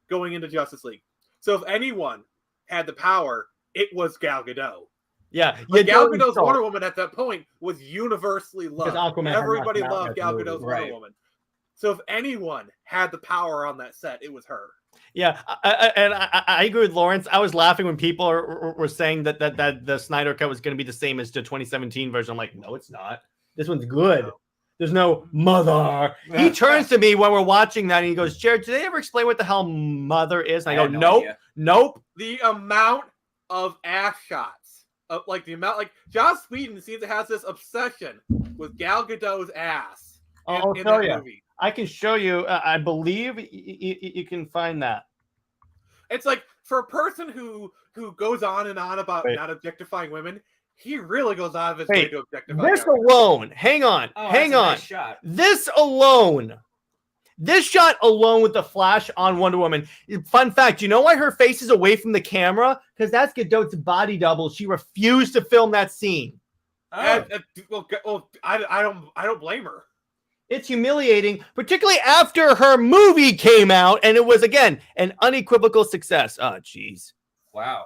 going into Justice League. So if anyone had the power, it was Gal Gadot. Yeah, like Gal Gadot's Wonder Woman at that point was universally loved. Everybody loved loved Gal Gadot's Wonder Woman. So if anyone had the power on that set, it was her. Yeah, I agree with Lawrence. I was laughing when people were saying that the Snyder Cut was going to be the same as the 2017 version. I'm like, no, it's not. This one's good. No. There's no mother. He turns to me when we're watching that and he goes, Jared, did they ever explain what the hell mother is? And I go, nope. The amount of ass shots, like the amount, like Joss Whedon seems to have this obsession with Gal Gadot's ass. I'll tell you. Movie. I can show you. I believe you can find that. It's like for a person who goes on and on about not objectifying women, he really goes out of his way to objectify. This alone, hang on. Nice shot. This shot alone with the flash on Wonder Woman. Fun fact, you know why her face is away from the camera? Because that's Gadot's body double. She refused to film that scene. I don't blame her. It's humiliating, particularly after her movie came out, and it was, again, an unequivocal success. Oh, jeez. Wow.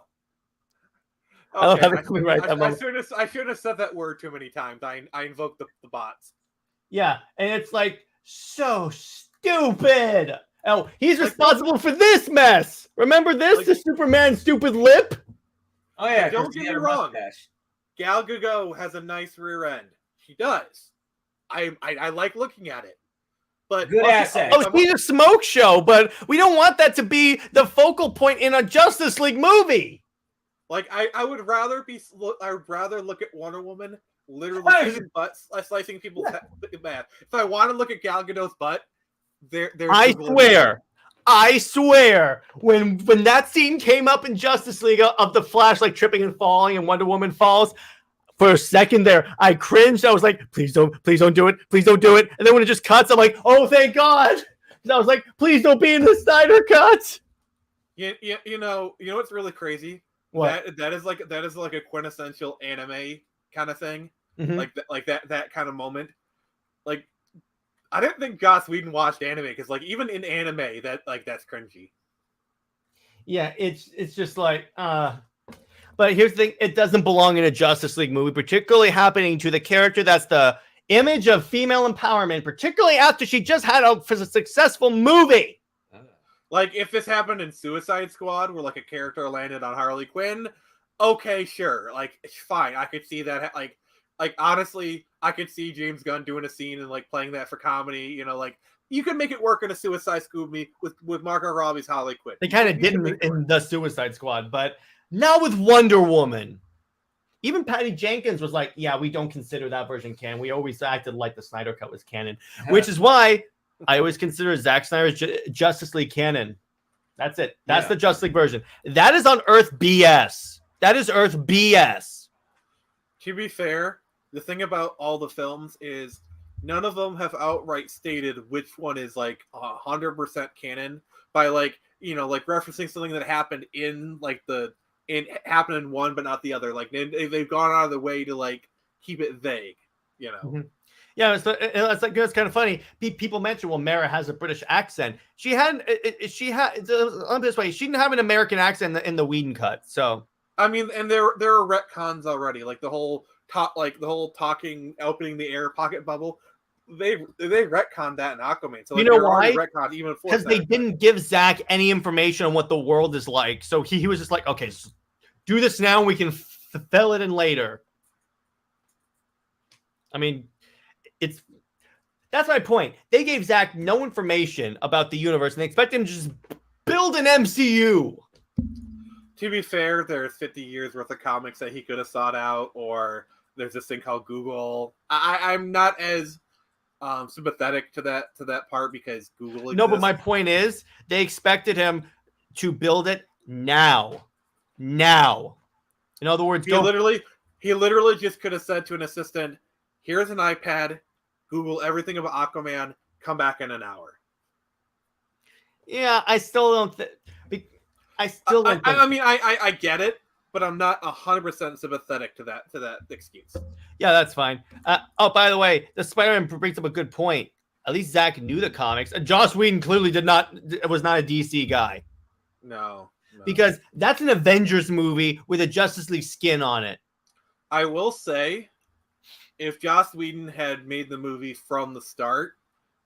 Okay, I shouldn't have said that word too many times. I invoked the bots. Yeah, and it's like, so stupid. Oh, he's responsible for this mess. Remember this? The Superman stupid lip? Oh, yeah. Don't get me wrong. Gal Gadot has a nice rear end. She does. I like looking at it. But good asset. Oh, she's a smoke show, but we don't want that to be the focal point in a Justice League movie. Like I would rather look at Wonder Woman literally slicing people's head. If I want to look at Gal Gadot's butt, there's I swear I swear, when that scene came up in Justice League of the Flash like tripping and falling and Wonder Woman falls, for a second there, I cringed. I was like, please don't do it. Please don't do it. And then when it just cuts, I'm like, oh, thank God. And I was like, please don't be in the Snyder cut. You know what's really crazy? What? That is like a quintessential anime kind of thing. Mm-hmm. Like that kind of moment. Like, I didn't think Joss Whedon watched anime because like even in anime that's cringy. Yeah, it's just like but here's the thing, it doesn't belong in a Justice League movie, particularly happening to the character that's the image of female empowerment, particularly after she just had a successful movie. Like if this happened in Suicide Squad where like a character landed on Harley Quinn, okay, sure. Like fine, I could see that like honestly, I could see James Gunn doing a scene and like playing that for comedy, you know, like you could make it work in a Suicide Squad movie with Margot Robbie's Harley Quinn. They kind of didn't in the Suicide Squad, but not with Wonder Woman. Even Patty Jenkins was like, yeah, we don't consider that version canon. We always acted like the Snyder Cut was canon, which is why I always consider Zack Snyder's Justice League canon. That's it. That's the Justice League version. That is on Earth BS. That is Earth BS. To be fair, the thing about all the films is none of them have outright stated which one is like 100% canon by like, you know, like referencing something that happened in like happened in one but not the other. Like they've gone out of the way to like keep it vague, you know. Mm-hmm. Yeah, it's kind of funny. People mention, well, Mara has a British accent. She didn't have an American accent in the Whedon cut. So I mean, and there are retcons already, like the whole talking, opening the air pocket bubble. They retconned that in Aquaman. So like, you know why? Because they didn't give Zach any information on what the world is like. So he was just like, okay, so do this now. We can fill it in later. I mean, that's my point. They gave Zach no information about the universe and they expect him to just build an MCU. To be fair, there's 50 years worth of comics that he could have sought out, or there's this thing called Google. I'm not as sympathetic to that part because Google exists. No, but my point is they expected him to build it now. In other words, he literally just could have said to an assistant, here's an iPad, Google everything about Aquaman, come back in an hour. Yeah, I still don't think. I mean, I get it, but I'm not 100% sympathetic to that excuse. Yeah, that's fine. Oh, by the way, the Spider-Man brings up a good point. At least Zach knew the comics. Joss Whedon clearly was not a DC guy. No. Because that's an Avengers movie with a Justice League skin on it. I will say, if Joss Whedon had made the movie from the start,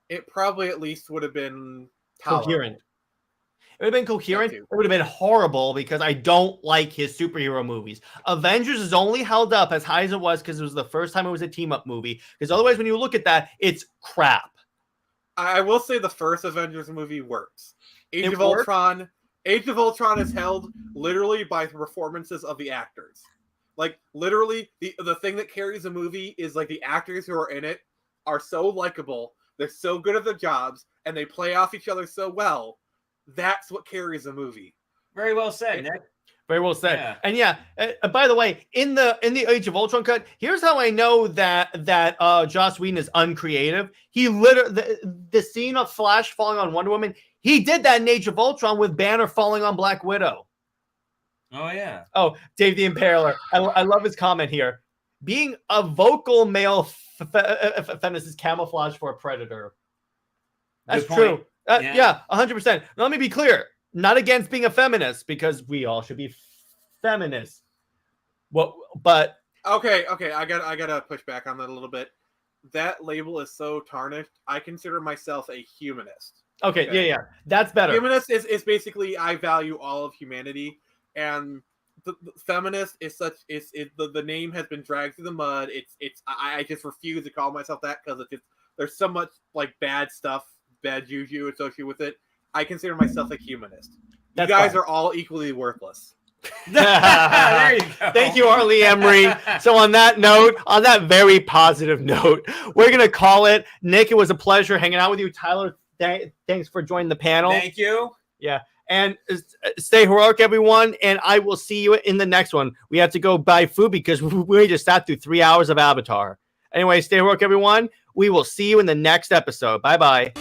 it probably at least would have been coherent. It would have been coherent. It would have been horrible because I don't like his superhero movies. Avengers is only held up as high as it was because it was the first time it was a team-up movie. Because otherwise, when you look at that, it's crap. I will say the first Avengers movie works. Age of Ultron is held literally by the performances of the actors. Like, literally, the thing that carries a movie is, like, the actors who are in it are so likable, they're so good at their jobs, and they play off each other so well. That's what carries a movie. Very well said, Nick. Very well said. Yeah. And yeah, by the way, in the Age of Ultron cut, here's how I know that Joss Whedon is uncreative. He literally the scene of Flash falling on Wonder Woman, he did that in Age of Ultron with Banner falling on Black Widow. Oh yeah. Oh, Dave the Impaler. I love his comment here. Being a vocal male feminist is camouflage for a predator. That's true. Yeah, 100%. Now, let me be clear. Not against being a feminist because we all should be feminists. But okay, I gotta push back on that a little bit. That label is so tarnished. I consider myself a humanist. Okay. Yeah, that's better. Humanist is basically I value all of humanity, and the feminist is the name has been dragged through the mud. I just refuse to call myself that because there's so much like bad stuff, bad juju associated with it. I consider myself a humanist. You guys are all equally worthless. There you go. Thank you, Arlie Emery. So on that very positive note, we're going to call it. Nick, it was a pleasure hanging out with you. Tyler, thanks for joining the panel. Thank you. Yeah. And stay heroic, everyone. And I will see you in the next one. We have to go buy food because we just sat through 3 hours of Avatar. Anyway, stay heroic, everyone. We will see you in the next episode. Bye-bye.